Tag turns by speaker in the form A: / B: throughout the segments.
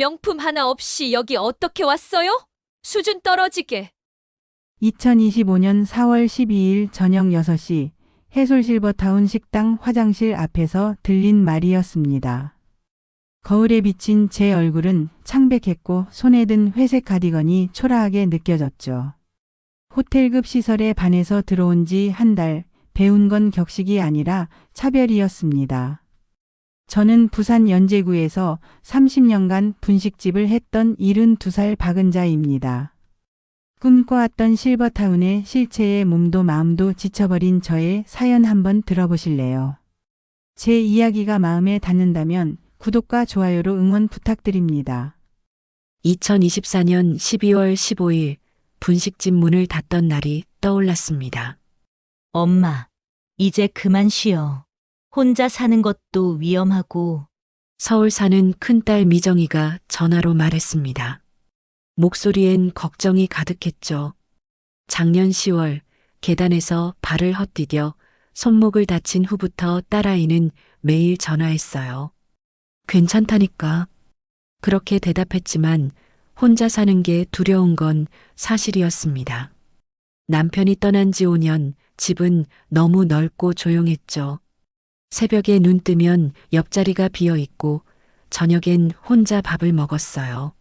A: 명품 하나 없이 여기 어떻게 왔어요? 수준 떨어지게.
B: 2025년 4월 12일 저녁 6시 해솔실버타운 식당 화장실 앞에서 들린 말이었습니다. 거울에 비친 제 얼굴은 창백했고 손에 든 회색 가디건이 초라하게 느껴졌죠. 호텔급 시설에 반해서 들어온 지 한 달, 배운 건 격식이 아니라 차별이었습니다. 저는 부산 연제구에서 30년간 분식집을 했던 72살 박은자입니다. 꿈꿔왔던 실버타운의 실체에 몸도 마음도 지쳐버린 저의 사연 한번 들어보실래요? 제 이야기가 마음에 닿는다면 구독과 좋아요로 응원 부탁드립니다.
C: 2024년 12월 15일 분식집 문을 닫던 날이 떠올랐습니다.
D: 엄마, 이제 그만 쉬어. 혼자 사는 것도 위험하고.
C: 서울 사는 큰딸 미정이가 전화로 말했습니다. 목소리엔 걱정이 가득했죠. 작년 10월 계단에서 발을 헛디뎌 손목을 다친 후부터 딸아이는 매일 전화했어요. 괜찮다니까. 그렇게 대답했지만 혼자 사는 게 두려운 건 사실이었습니다. 남편이 떠난 지 5년, 집은 너무 넓고 조용했죠. 새벽에 눈 뜨면 옆자리가 비어 있고 저녁엔 혼자 밥을 먹었어요.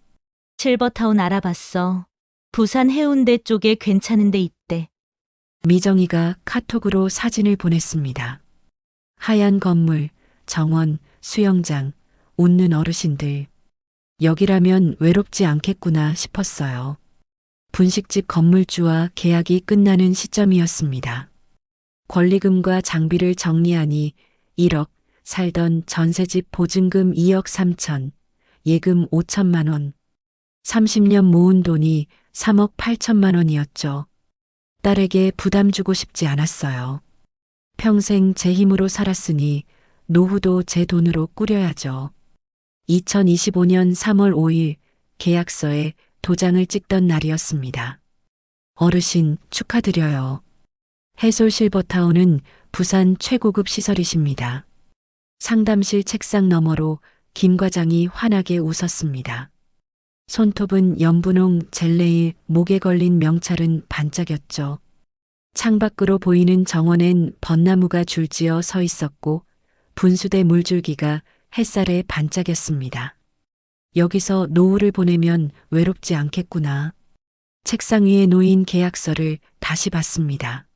D: 실버타운 알아봤어. 부산 해운대 쪽에 괜찮은 데 있대.
C: 미정이가 카톡으로 사진을 보냈습니다. 하얀 건물, 정원, 수영장, 웃는 어르신들. 여기라면 외롭지 않겠구나 싶었어요. 분식집 건물주와 계약이 끝나는 시점이었습니다. 권리금과 장비를 정리하니 1억, 살던 전세집 보증금 2억 3천, 예금 5천만 원. 30년 모은 돈이 3억 8천만 원이었죠. 딸에게 부담 주고 싶지 않았어요. 평생 제 힘으로 살았으니 노후도 제 돈으로 꾸려야죠. 2025년 3월 5일 계약서에 도장을 찍던 날이었습니다. 어르신 축하드려요. 해솔 실버타운은 부산 최고급 시설이십니다. 상담실 책상 너머로 김 과장이 환하게 웃었습니다. 손톱은 연분홍 젤레일, 목에 걸린 명찰은 반짝였죠. 창밖으로 보이는 정원엔 벚나무가 줄지어 서 있었고 분수대 물줄기가 햇살에 반짝였습니다. 여기서 노후를 보내면 외롭지 않겠구나. 책상 위에 놓인 계약서를 다시 봤습니다.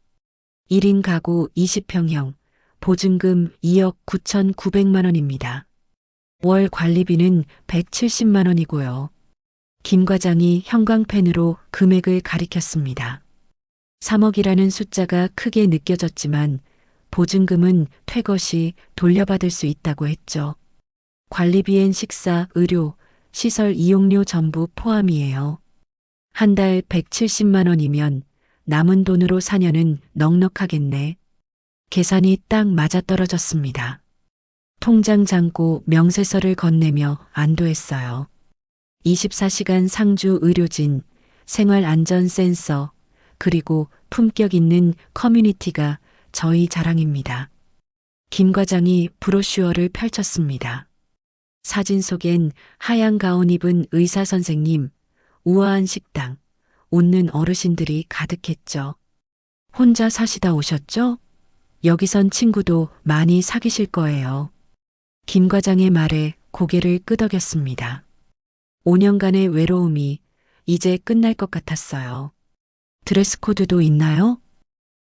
C: 1인 가구 20평형, 보증금 2억 9,900만 원입니다. 월 관리비는 170만 원이고요. 김 과장이 형광펜으로 금액을 가리켰습니다. 3억이라는 숫자가 크게 느껴졌지만 보증금은 퇴거 시 돌려받을 수 있다고 했죠. 관리비엔 식사, 의료, 시설 이용료 전부 포함이에요. 한 달 170만 원이면 남은 돈으로 4년은 넉넉하겠네. 계산이 딱 맞아떨어졌습니다. 통장 잠고 명세서를 건네며 안도했어요. 24시간 상주 의료진, 생활안전 센서, 그리고 품격 있는 커뮤니티가 저희 자랑입니다. 김 과장이 브로슈어를 펼쳤습니다. 사진 속엔 하얀 가운 입은 의사 선생님, 우아한 식당, 웃는 어르신들이 가득했죠. 혼자 사시다 오셨죠? 여기선 친구도 많이 사귀실 거예요. 김 과장의 말에 고개를 끄덕였습니다. 5년간의 외로움이 이제 끝날 것 같았어요. 드레스 코드도 있나요?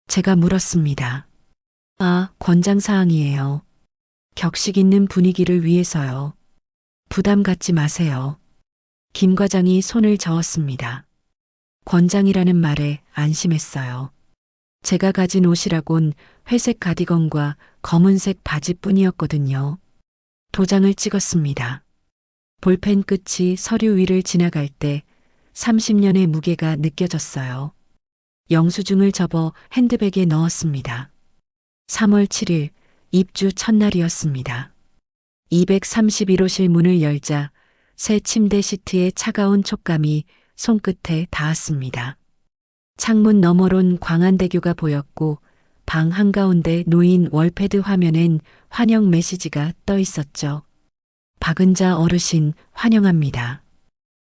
C: 제가 물었습니다. 아, 권장사항이에요. 격식 있는 분위기를 위해서요. 부담 갖지 마세요. 김 과장이 손을 저었습니다. 권장이라는 말에 안심했어요. 제가 가진 옷이라곤 회색 가디건과 검은색 바지뿐이었거든요. 도장을 찍었습니다. 볼펜 끝이 서류 위를 지나갈 때 30년의 무게가 느껴졌어요. 영수증을 접어 핸드백에 넣었습니다. 3월 7일 입주 첫날이었습니다. 231호실 문을 열자 새 침대 시트의 차가운 촉감이 손끝에 닿았습니다. 창문 너머론 광안대교가 보였고 방 한가운데 놓인 월패드 화면엔 환영 메시지가 떠 있었죠. 박은자 어르신 환영합니다.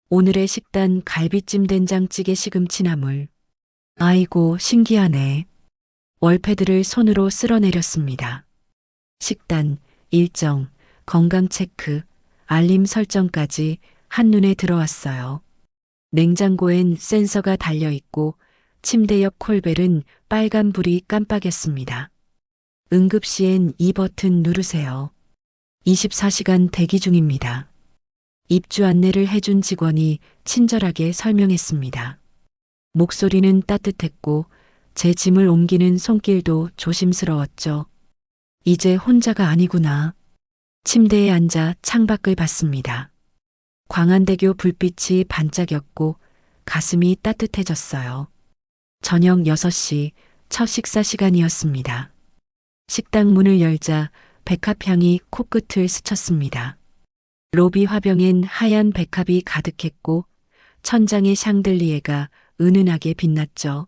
C: 오늘의 식단 갈비찜 된장찌개 시금치나물. 아이고 신기하네. 월패드를 손으로 쓸어내렸습니다. 식단, 일정, 건강 체크, 알림 설정까지 한눈에 들어왔어요. 냉장고엔 센서가 달려 있고 침대 옆 콜벨은 빨간 불이 깜빡였습니다. 응급시엔 이 버튼 누르세요. 24시간 대기 중입니다. 입주 안내를 해준 직원이 친절하게 설명했습니다. 목소리는 따뜻했고 제 짐을 옮기는 손길도 조심스러웠죠. 이제 혼자가 아니구나. 침대에 앉아 창밖을 봤습니다. 광안대교 불빛이 반짝였고 가슴이 따뜻해졌어요. 저녁 6시 첫 식사 시간이었습니다. 식당 문을 열자 백합향이 코끝을 스쳤습니다. 로비 화병엔 하얀 백합이 가득했고 천장의 샹들리에가 은은하게 빛났죠.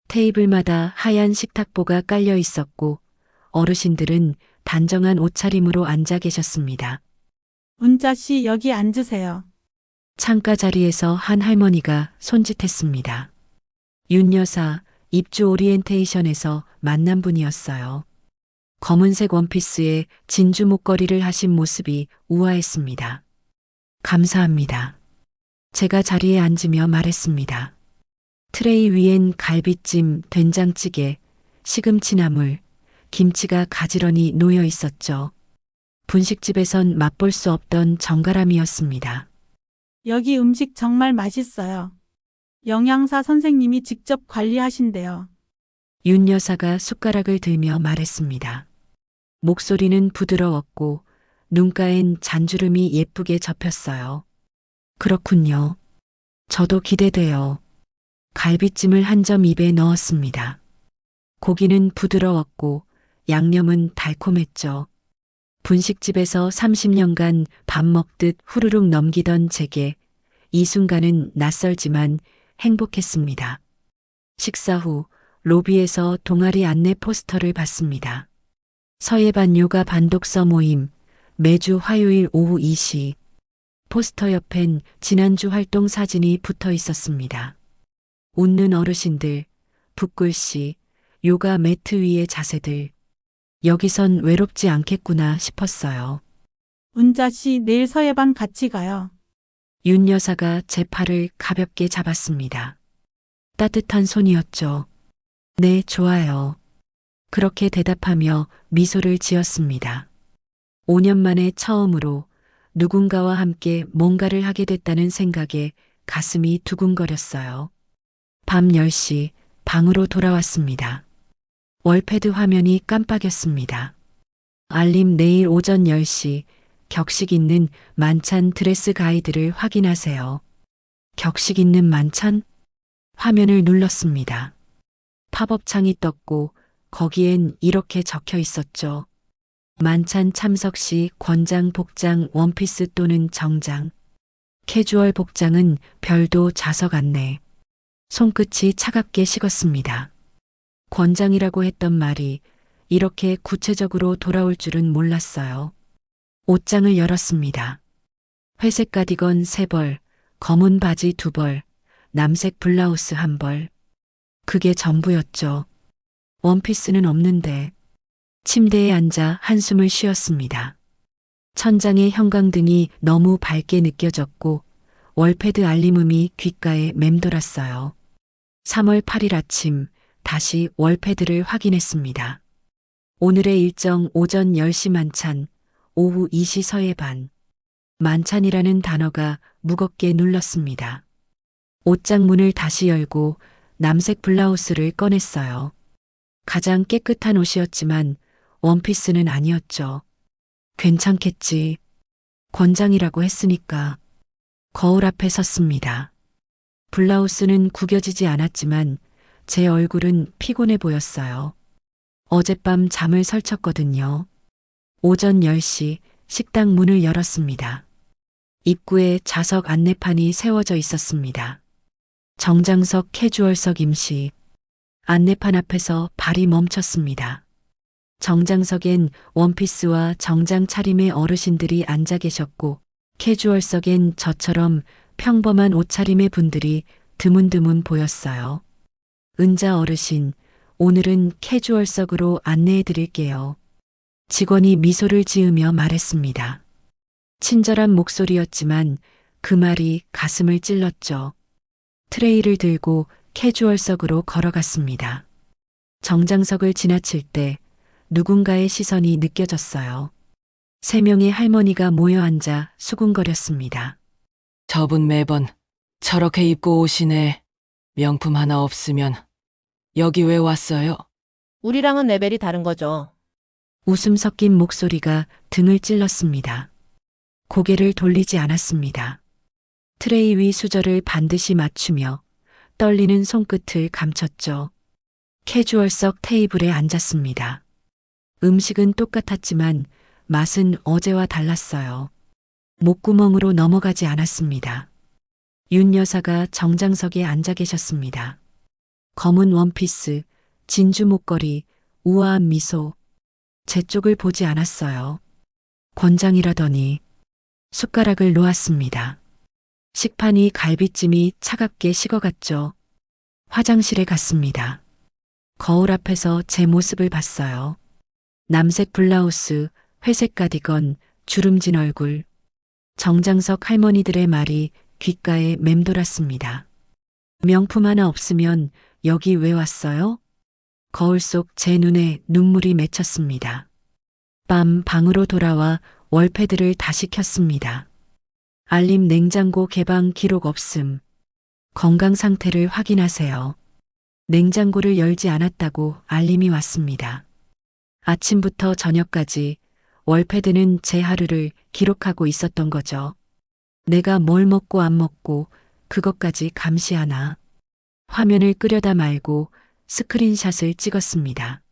C: 테이블마다 하얀 식탁보가 깔려 있었고 어르신들은 단정한 옷차림으로 앉아 계셨습니다.
E: 은자 씨 여기 앉으세요.
C: 창가 자리에서 한 할머니가 손짓했습니다. 윤 여사, 입주 오리엔테이션에서 만난 분이었어요. 검은색 원피스에 진주 목걸이를 하신 모습이 우아했습니다. 감사합니다. 제가 자리에 앉으며 말했습니다. 트레이 위엔 갈비찜, 된장찌개, 시금치나물, 김치가 가지런히 놓여 있었죠. 분식집에선 맛볼 수 없던 정갈함이었습니다.
E: 여기 음식 정말 맛있어요. 영양사 선생님이 직접 관리하신대요.
C: 윤 여사가 숟가락을 들며 말했습니다. 목소리는 부드러웠고 눈가엔 잔주름이 예쁘게 접혔어요. 그렇군요. 저도 기대돼요. 갈비찜을 한 점 입에 넣었습니다. 고기는 부드러웠고 양념은 달콤했죠. 분식집에서 30년간 밥 먹듯 후루룩 넘기던 제게 이 순간은 낯설지만 행복했습니다. 식사 후 로비에서 동아리 안내 포스터를 봤습니다. 서예반 요가 반독서 모임, 매주 화요일 오후 2시. 포스터 옆엔 지난주 활동 사진이 붙어 있었습니다. 웃는 어르신들, 붓글씨, 요가 매트 위의 자세들. 여기선 외롭지 않겠구나 싶었어요.
E: 은자 씨 내일 서예반 같이 가요.
C: 윤 여사가 제 팔을 가볍게 잡았습니다. 따뜻한 손이었죠. 네, 좋아요. 그렇게 대답하며 미소를 지었습니다. 5년 만에 처음으로 누군가와 함께 뭔가를 하게 됐다는 생각에 가슴이 두근거렸어요. 밤 10시 방으로 돌아왔습니다. 월패드 화면이 깜빡였습니다. 알림 내일 오전 10시 격식 있는 만찬 드레스 가이드를 확인하세요. 격식 있는 만찬? 화면을 눌렀습니다. 팝업 창이 떴고 거기엔 이렇게 적혀 있었죠. 만찬 참석 시 권장 복장 원피스 또는 정장. 캐주얼 복장은 별도 좌석 안내. 손끝이 차갑게 식었습니다. 권장이라고 했던 말이 이렇게 구체적으로 돌아올 줄은 몰랐어요. 옷장을 열었습니다. 회색 가디건 3벌, 검은 바지 2벌, 남색 블라우스 1벌. 그게 전부였죠. 원피스는 없는데. 침대에 앉아 한숨을 쉬었습니다. 천장의 형광등이 너무 밝게 느껴졌고 월패드 알림음이 귓가에 맴돌았어요. 3월 8일 아침 다시 월패드를 확인했습니다. 오늘의 일정 오전 10시 만찬, 오후 2시 서예반. 만찬이라는 단어가 무겁게 눌렀습니다. 옷장 문을 다시 열고 남색 블라우스를 꺼냈어요. 가장 깨끗한 옷이었지만 원피스는 아니었죠. 괜찮겠지. 권장이라고 했으니까. 거울 앞에 섰습니다. 블라우스는 구겨지지 않았지만 제 얼굴은 피곤해 보였어요. 어젯밤 잠을 설쳤거든요. 오전 10시 식당 문을 열었습니다. 입구에 좌석 안내판이 세워져 있었습니다. 정장석 캐주얼석 임시. 안내판 앞에서 발이 멈췄습니다. 정장석엔 원피스와 정장 차림의 어르신들이 앉아 계셨고 캐주얼석엔 저처럼 평범한 옷차림의 분들이 드문드문 보였어요. 은자 어르신, 오늘은 캐주얼석으로 안내해 드릴게요. 직원이 미소를 지으며 말했습니다. 친절한 목소리였지만 그 말이 가슴을 찔렀죠. 트레이를 들고 캐주얼석으로 걸어갔습니다. 정장석을 지나칠 때 누군가의 시선이 느껴졌어요. 3명의 할머니가 모여 앉아 수군거렸습니다.
F: 저분 매번 저렇게 입고 오시네. 명품 하나 없으면 여기 왜 왔어요?
G: 우리랑은 레벨이 다른 거죠.
C: 웃음 섞인 목소리가 등을 찔렀습니다. 고개를 돌리지 않았습니다. 트레이 위 수저를 반드시 맞추며 떨리는 손끝을 감췄죠. 캐주얼석 테이블에 앉았습니다. 음식은 똑같았지만 맛은 어제와 달랐어요. 목구멍으로 넘어가지 않았습니다. 윤 여사가 정장석에 앉아 계셨습니다. 검은 원피스, 진주 목걸이, 우아한 미소. 제 쪽을 보지 않았어요. 권장이라더니 숟가락을 놓았습니다. 식판이 갈비찜이 차갑게 식어갔죠. 화장실에 갔습니다. 거울 앞에서 제 모습을 봤어요. 남색 블라우스, 회색 가디건, 주름진 얼굴. 정장석 할머니들의 말이 귓가에 맴돌았습니다. 명품 하나 없으면 여기 왜 왔어요? 거울 속 제 눈에 눈물이 맺혔습니다. 밤 방으로 돌아와 월패드를 다시 켰습니다. 알림 냉장고 개방 기록 없음. 건강 상태를 확인하세요. 냉장고를 열지 않았다고 알림이 왔습니다. 아침부터 저녁까지 월패드는 제 하루를 기록하고 있었던 거죠. 내가 뭘 먹고 안 먹고 그것까지 감시하나. 화면을 끄려다 말고 스크린샷을 찍었습니다.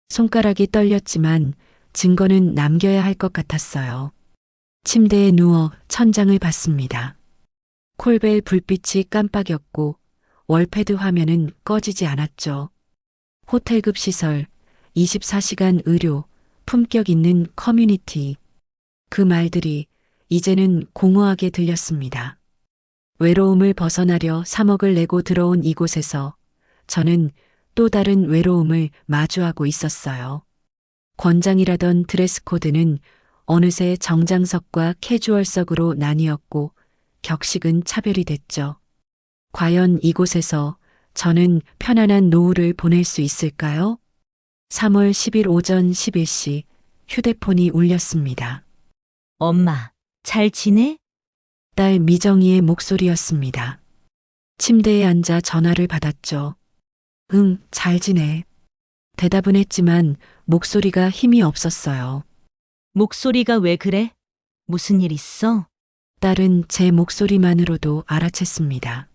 C: 손가락이 떨렸지만 증거는 남겨야 할 것 같았어요. 침대에 누워 천장을 봤습니다. 콜벨 불빛이 깜빡였고 월패드 화면은 꺼지지 않았죠. 호텔급 시설, 24시간 의료, 품격 있는 커뮤니티. 그 말들이 이제는 공허하게 들렸습니다. 외로움을 벗어나려 3억을 내고 들어온 이곳에서 저는 또 다른 외로움을 마주하고 있었어요. 권장이라던 드레스 코드는 어느새 정장석과 캐주얼석으로 나뉘었고 격식은 차별이 됐죠. 과연 이곳에서 저는 편안한 노후를 보낼 수 있을까요? 3월 10일 오전 11시 휴대폰이 울렸습니다.
D: 엄마, 잘 지내?
C: 딸 미정이의 목소리였습니다. 침대에 앉아 전화를 받았죠. 응, 잘 지내. 대답은 했지만 목소리가 힘이 없었어요.
D: 목소리가 왜 그래? 무슨 일 있어?
C: 딸은 제 목소리만으로도 알아챘습니다.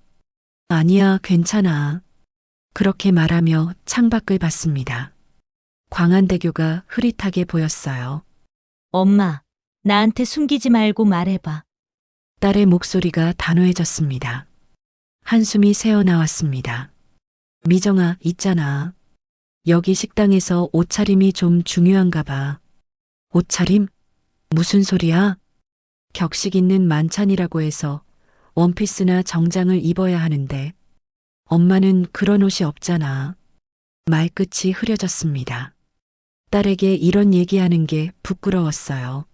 C: 아니야, 괜찮아. 그렇게 말하며 창밖을 봤습니다. 광안대교가 흐릿하게 보였어요.
D: 엄마, 나한테 숨기지 말고 말해봐.
C: 딸의 목소리가 단호해졌습니다. 한숨이 새어나왔습니다. 미정아, 있잖아. 여기 식당에서 옷차림이 좀 중요한가 봐. 옷차림? 무슨 소리야? 격식 있는 만찬이라고 해서 원피스나 정장을 입어야 하는데 엄마는 그런 옷이 없잖아. 말끝이 흐려졌습니다. 딸에게 이런 얘기하는 게 부끄러웠어요.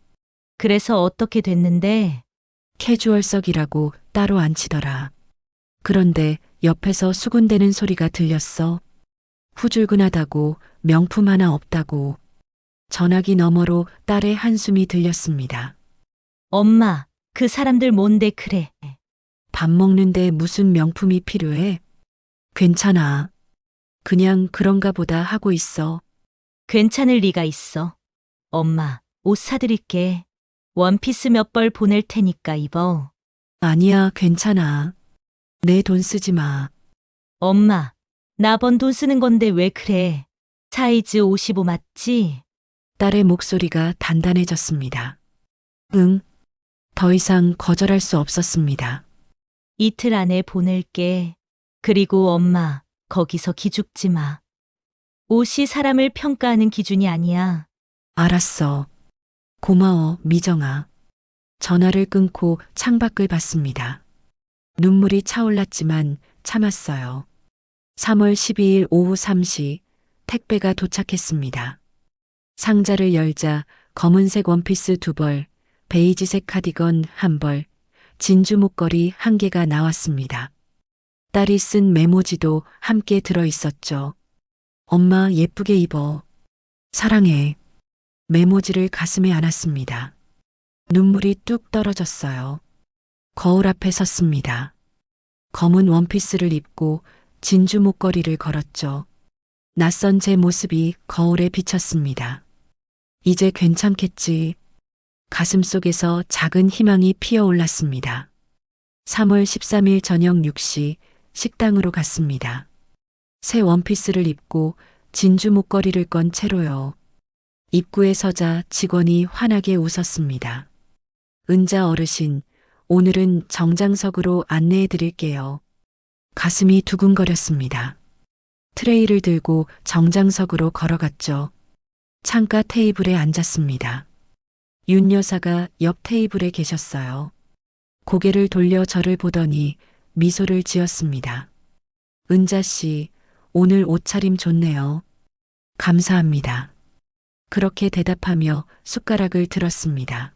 D: 그래서 어떻게 됐는데?
C: 캐주얼석이라고 따로 앉히더라. 그런데 옆에서 수군대는 소리가 들렸어. 후줄근하다고, 명품 하나 없다고. 전화기 너머로 딸의 한숨이 들렸습니다.
D: 엄마, 그 사람들 뭔데 그래?
C: 밥 먹는데 무슨 명품이 필요해? 괜찮아. 그냥 그런가 보다 하고 있어.
D: 괜찮을 리가 있어. 엄마, 옷 사드릴게. 원피스 몇 벌 보낼 테니까 입어.
C: 아니야, 괜찮아. 내 돈 쓰지 마.
D: 엄마, 나 번 돈 쓰는 건데 왜 그래? 사이즈 55 맞지?
C: 딸의 목소리가 단단해졌습니다. 응. 더 이상 거절할 수 없었습니다.
D: 이틀 안에 보낼게. 그리고 엄마, 거기서 기죽지 마. 옷이 사람을 평가하는 기준이 아니야.
C: 알았어. 고마워, 미정아. 전화를 끊고 창밖을 봤습니다. 눈물이 차올랐지만 참았어요. 3월 12일 오후 3시 택배가 도착했습니다. 상자를 열자 검은색 원피스 2벌, 베이지색 카디건 1벌, 진주 목걸이 1개가 나왔습니다. 딸이 쓴 메모지도 함께 들어 있었죠. 엄마 예쁘게 입어. 사랑해. 메모지를 가슴에 안았습니다. 눈물이 뚝 떨어졌어요. 거울 앞에 섰습니다. 검은 원피스를 입고 진주 목걸이를 걸었죠. 낯선 제 모습이 거울에 비쳤습니다. 이제 괜찮겠지. 가슴 속에서 작은 희망이 피어올랐습니다. 3월 13일 저녁 6시 식당으로 갔습니다. 새 원피스를 입고 진주 목걸이를 건 채로요. 입구에 서자 직원이 환하게 웃었습니다. 은자 어르신, 오늘은 정장석으로 안내해 드릴게요. 가슴이 두근거렸습니다. 트레이를 들고 정장석으로 걸어갔죠. 창가 테이블에 앉았습니다. 윤 여사가 옆 테이블에 계셨어요. 고개를 돌려 저를 보더니 미소를 지었습니다. 은자 씨, 오늘 옷차림 좋네요. 감사합니다. 그렇게 대답하며 숟가락을 들었습니다.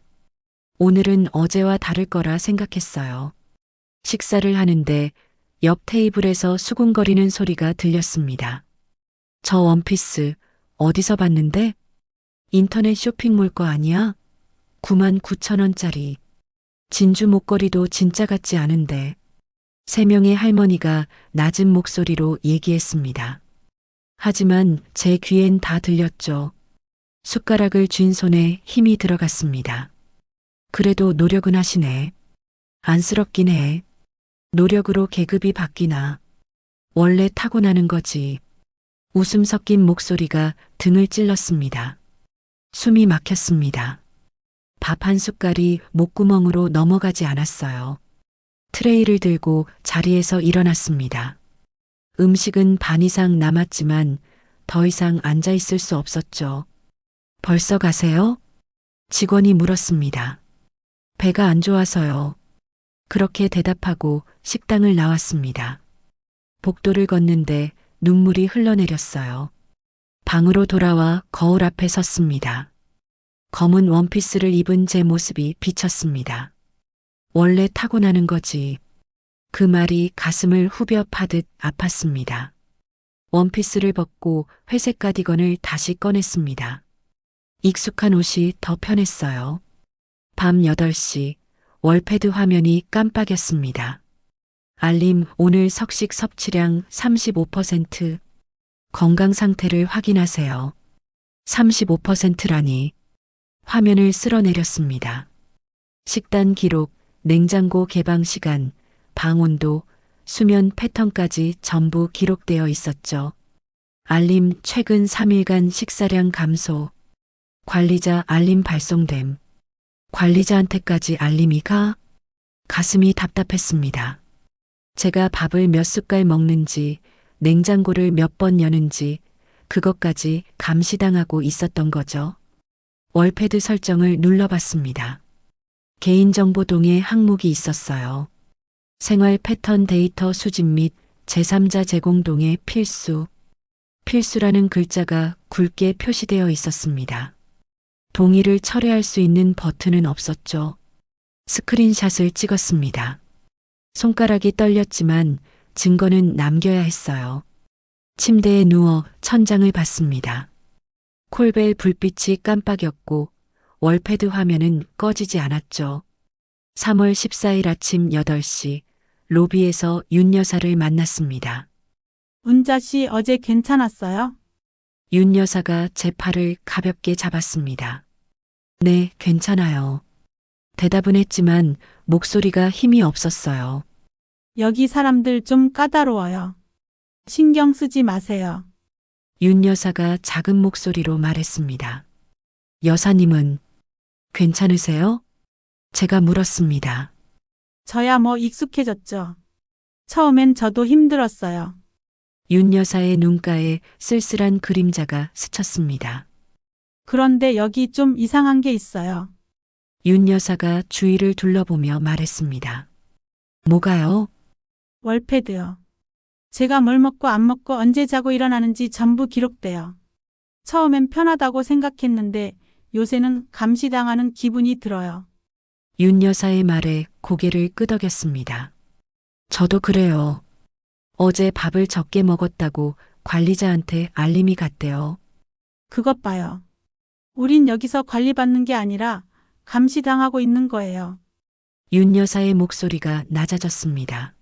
C: 오늘은 어제와 다를 거라 생각했어요. 식사를 하는데 옆 테이블에서 수군거리는 소리가 들렸습니다. 저 원피스 어디서 봤는데? 인터넷 쇼핑몰 거 아니야? 99,000원짜리. 진주 목걸이도 진짜 같지 않은데. 3명의 할머니가 낮은 목소리로 얘기했습니다. 하지만 제 귀엔 다 들렸죠. 숟가락을 쥔 손에 힘이 들어갔습니다. 그래도 노력은 하시네. 안쓰럽긴 해. 노력으로 계급이 바뀌나. 원래 타고나는 거지. 웃음 섞인 목소리가 등을 찔렀습니다. 숨이 막혔습니다. 밥 한 숟갈이 목구멍으로 넘어가지 않았어요. 트레이를 들고 자리에서 일어났습니다. 음식은 반 이상 남았지만 더 이상 앉아 있을 수 없었죠. 벌써 가세요? 직원이 물었습니다. 배가 안 좋아서요. 그렇게 대답하고 식당을 나왔습니다. 복도를 걷는데 눈물이 흘러내렸어요. 방으로 돌아와 거울 앞에 섰습니다. 검은 원피스를 입은 제 모습이 비쳤습니다. 원래 타고나는 거지. 그 말이 가슴을 후벼 파듯 아팠습니다. 원피스를 벗고 회색 가디건을 다시 꺼냈습니다. 익숙한 옷이 더 편했어요. 밤 8시 월패드 화면이 깜빡였습니다. 알림 오늘 석식 섭취량 35%. 건강 상태를 확인하세요. 35%라니. 화면을 쓸어내렸습니다. 식단 기록, 냉장고 개방 시간, 방 온도, 수면 패턴까지 전부 기록되어 있었죠. 알림 최근 3일간 식사량 감소. 관리자 알림 발송됨. 관리자한테까지 알림이 가? 가슴이 답답했습니다. 제가 밥을 몇 숟갈 먹는지, 냉장고를 몇 번 여는지, 그것까지 감시당하고 있었던 거죠. 월패드 설정을 눌러봤습니다. 개인정보동의 항목이 있었어요. 생활 패턴 데이터 수집 및 제3자 제공동의 필수. 필수라는 글자가 굵게 표시되어 있었습니다. 동의를 철회할 수 있는 버튼은 없었죠. 스크린샷을 찍었습니다. 손가락이 떨렸지만 증거는 남겨야 했어요. 침대에 누워 천장을 봤습니다. 콜벨 불빛이 깜빡였고 월패드 화면은 꺼지지 않았죠. 3월 14일 아침 8시 로비에서 윤 여사를 만났습니다.
E: 은자 씨 어제 괜찮았어요?
C: 윤 여사가 제 팔을 가볍게 잡았습니다. 네, 괜찮아요. 대답은 했지만 목소리가 힘이 없었어요.
E: 여기 사람들 좀 까다로워요. 신경 쓰지 마세요.
C: 윤 여사가 작은 목소리로 말했습니다. 여사님은 괜찮으세요? 제가 물었습니다.
E: 저야 뭐 익숙해졌죠. 처음엔 저도 힘들었어요.
C: 윤 여사의 눈가에 쓸쓸한 그림자가 스쳤습니다.
E: 그런데 여기 좀 이상한 게 있어요.
C: 윤 여사가 주위를 둘러보며 말했습니다. 뭐가요?
E: 월패드요. 제가 뭘 먹고 안 먹고 언제 자고 일어나는지 전부 기록돼요. 처음엔 편하다고 생각했는데 요새는 감시당하는 기분이 들어요.
C: 윤 여사의 말에 고개를 끄덕였습니다. 저도 그래요. 어제 밥을 적게 먹었다고 관리자한테 알림이 갔대요.
E: 그것 봐요. 우린 여기서 관리받는 게 아니라 감시당하고 있는 거예요.
C: 윤 여사의 목소리가 낮아졌습니다.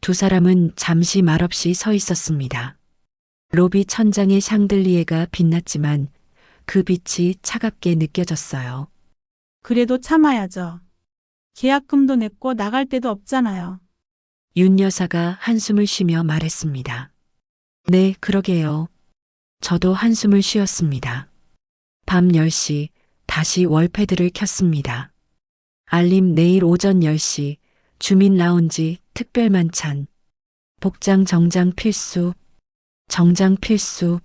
C: 두 사람은 잠시 말없이 서 있었습니다. 로비 천장의 샹들리에가 빛났지만 그 빛이 차갑게 느껴졌어요.
E: 그래도 참아야죠. 계약금도 냈고 나갈 데도 없잖아요.
C: 윤 여사가 한숨을 쉬며 말했습니다. 네, 그러게요. 저도 한숨을 쉬었습니다. 밤 10시 다시 월패드를 켰습니다. 알림 내일 오전 10시 주민 라운지 특별 만찬. 복장 정장 필수. 정장 필수.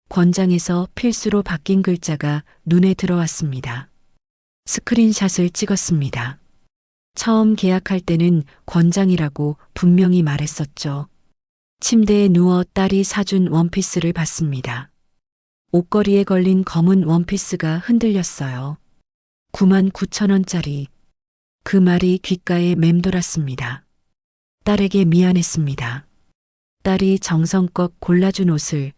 C: 권장에서 필수로 바뀐 글자가 눈에 들어왔습니다. 스크린샷을 찍었습니다. 처음 계약할 때는 권장이라고 분명히 말했었죠. 침대에 누워 딸이 사준 원피스를 봤습니다. 옷걸이에 걸린 검은 원피스가 흔들렸어요. 99,000원짜리. 그 말이 귓가에 맴돌았습니다. 딸에게 미안했습니다. 딸이 정성껏 골라준 옷을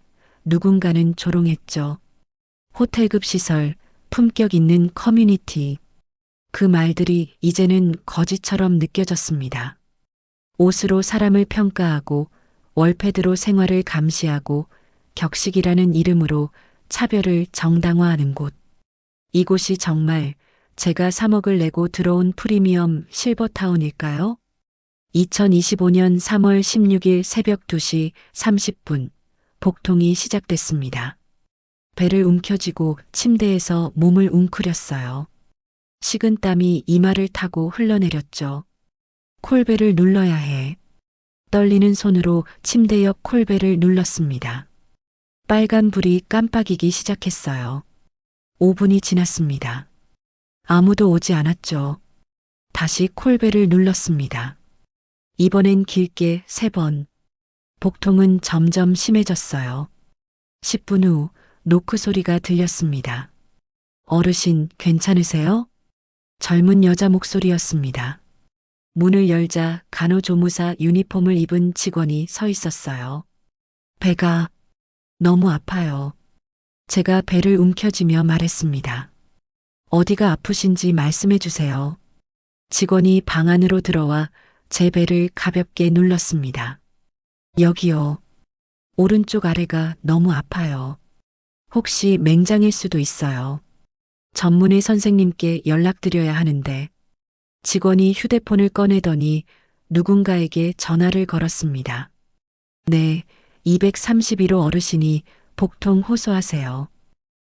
C: 누군가는 조롱했죠. 호텔급 시설, 품격 있는 커뮤니티. 그 말들이 이제는 거짓처럼 느껴졌습니다. 옷으로 사람을 평가하고 월패드로 생활을 감시하고 격식이라는 이름으로 차별을 정당화하는 곳. 이곳이 정말 제가 3억을 내고 들어온 프리미엄 실버타운일까요? 2025년 3월 16일 새벽 2시 30분 복통이 시작됐습니다. 배를 움켜쥐고 침대에서 몸을 웅크렸어요. 식은 땀이 이마를 타고 흘러내렸죠. 콜벨을 눌러야 해. 떨리는 손으로 침대 옆 콜벨을 눌렀습니다. 빨간 불이 깜빡이기 시작했어요. 5분이 지났습니다. 아무도 오지 않았죠. 다시 콜벨을 눌렀습니다. 이번엔 길게 3번. 복통은 점점 심해졌어요. 10분 후 노크 소리가 들렸습니다. 어르신, 괜찮으세요? 젊은 여자 목소리였습니다. 문을 열자 간호조무사 유니폼을 입은 직원이 서 있었어요. 배가 너무 아파요. 제가 배를 움켜쥐며 말했습니다. 어디가 아프신지 말씀해 주세요. 직원이 방 안으로 들어와 제 배를 가볍게 눌렀습니다. 여기요. 오른쪽 아래가 너무 아파요. 혹시 맹장일 수도 있어요. 전문의 선생님께 연락드려야 하는데. 직원이 휴대폰을 꺼내더니 누군가에게 전화를 걸었습니다. 네, 231호 어르신이 복통 호소하세요.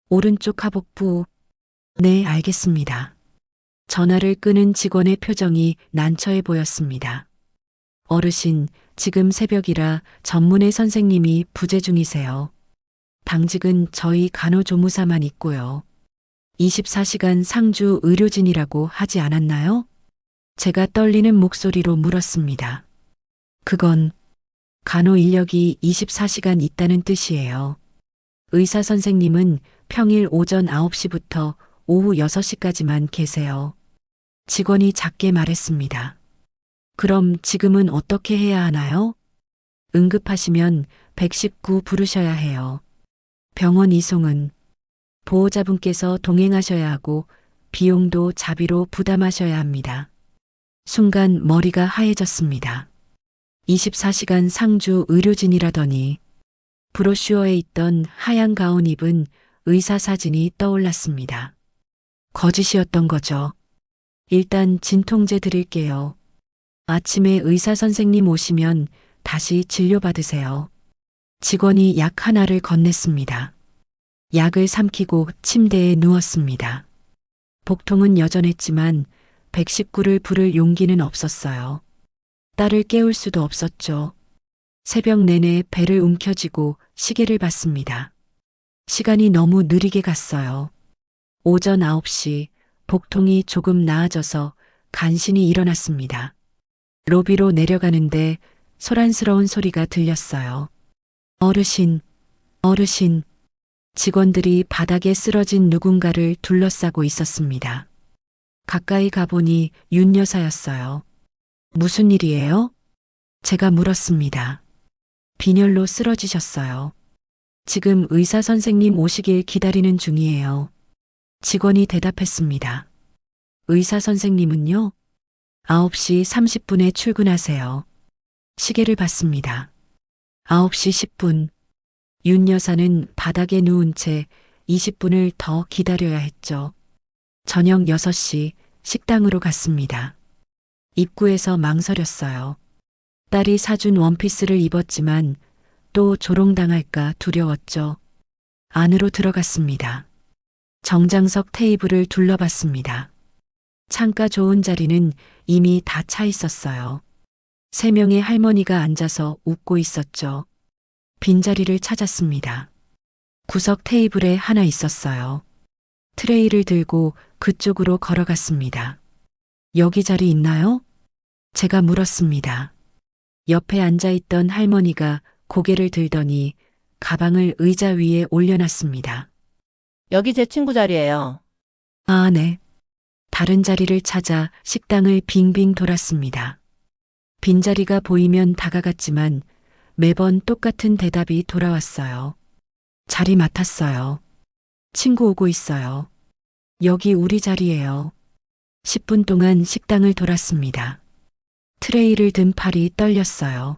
C: 오른쪽 하복부. 네, 알겠습니다. 전화를 끄는 직원의 표정이 난처해 보였습니다. 어르신, 지금 새벽이라 전문의 선생님이 부재 중이세요. 당직은 저희 간호조무사만 있고요. 24시간 상주 의료진이라고 하지 않았나요? 제가 떨리는 목소리로 물었습니다. 그건 간호 인력이 24시간 있다는 뜻이에요. 의사 선생님은 평일 오전 9시부터 오후 6시까지만 계세요. 직원이 작게 말했습니다. 그럼 지금은 어떻게 해야 하나요? 응급하시면 119 부르셔야 해요. 병원 이송은 보호자분께서 동행하셔야 하고 비용도 자비로 부담하셔야 합니다. 순간 머리가 하얘졌습니다. 24시간 상주 의료진이라더니 브로슈어에 있던 하얀 가운 입은 의사 사진이 떠올랐습니다. 거짓이었던 거죠. 일단 진통제 드릴게요. 아침에 의사 선생님 오시면 다시 진료받으세요. 직원이 약 하나를 건넸습니다. 약을 삼키고 침대에 누웠습니다. 복통은 여전했지만 119를 부를 용기는 없었어요. 딸을 깨울 수도 없었죠. 새벽 내내 배를 움켜쥐고 시계를 봤습니다. 시간이 너무 느리게 갔어요. 오전 9시 복통이 조금 나아져서 간신히 일어났습니다. 로비로 내려가는데 소란스러운 소리가 들렸어요. 어르신, 어르신. 직원들이 바닥에 쓰러진 누군가를 둘러싸고 있었습니다. 가까이 가보니 윤 여사였어요. 무슨 일이에요? 제가 물었습니다. 빈혈로 쓰러지셨어요. 지금 의사 선생님 오시길 기다리는 중이에요. 직원이 대답했습니다. 의사 선생님은요? 9시 30분에 출근하세요. 시계를 봤습니다. 9시 10분. 윤 여사는 바닥에 누운 채 20분을 더 기다려야 했죠. 저녁 6시 식당으로 갔습니다. 입구에서 망설였어요. 딸이 사준 원피스를 입었지만 또 조롱당할까 두려웠죠. 안으로 들어갔습니다. 정장석 테이블을 둘러봤습니다. 창가 좋은 자리는 이미 다 차 있었어요. 3명의 할머니가 앉아서 웃고 있었죠. 빈자리를 찾았습니다. 구석 테이블에 하나 있었어요. 트레이를 들고 그쪽으로 걸어갔습니다. 여기 자리 있나요? 제가 물었습니다. 옆에 앉아있던 할머니가 고개를 들더니 가방을 의자 위에 올려놨습니다.
G: 여기 제 친구 자리예요.
C: 아, 네. 다른 자리를 찾아 식당을 빙빙 돌았습니다. 빈자리가 보이면 다가갔지만 매번 똑같은 대답이 돌아왔어요. 자리 맡았어요. 친구 오고 있어요. 여기 우리 자리예요. 10분 동안 식당을 돌았습니다. 트레이를 든 팔이 떨렸어요.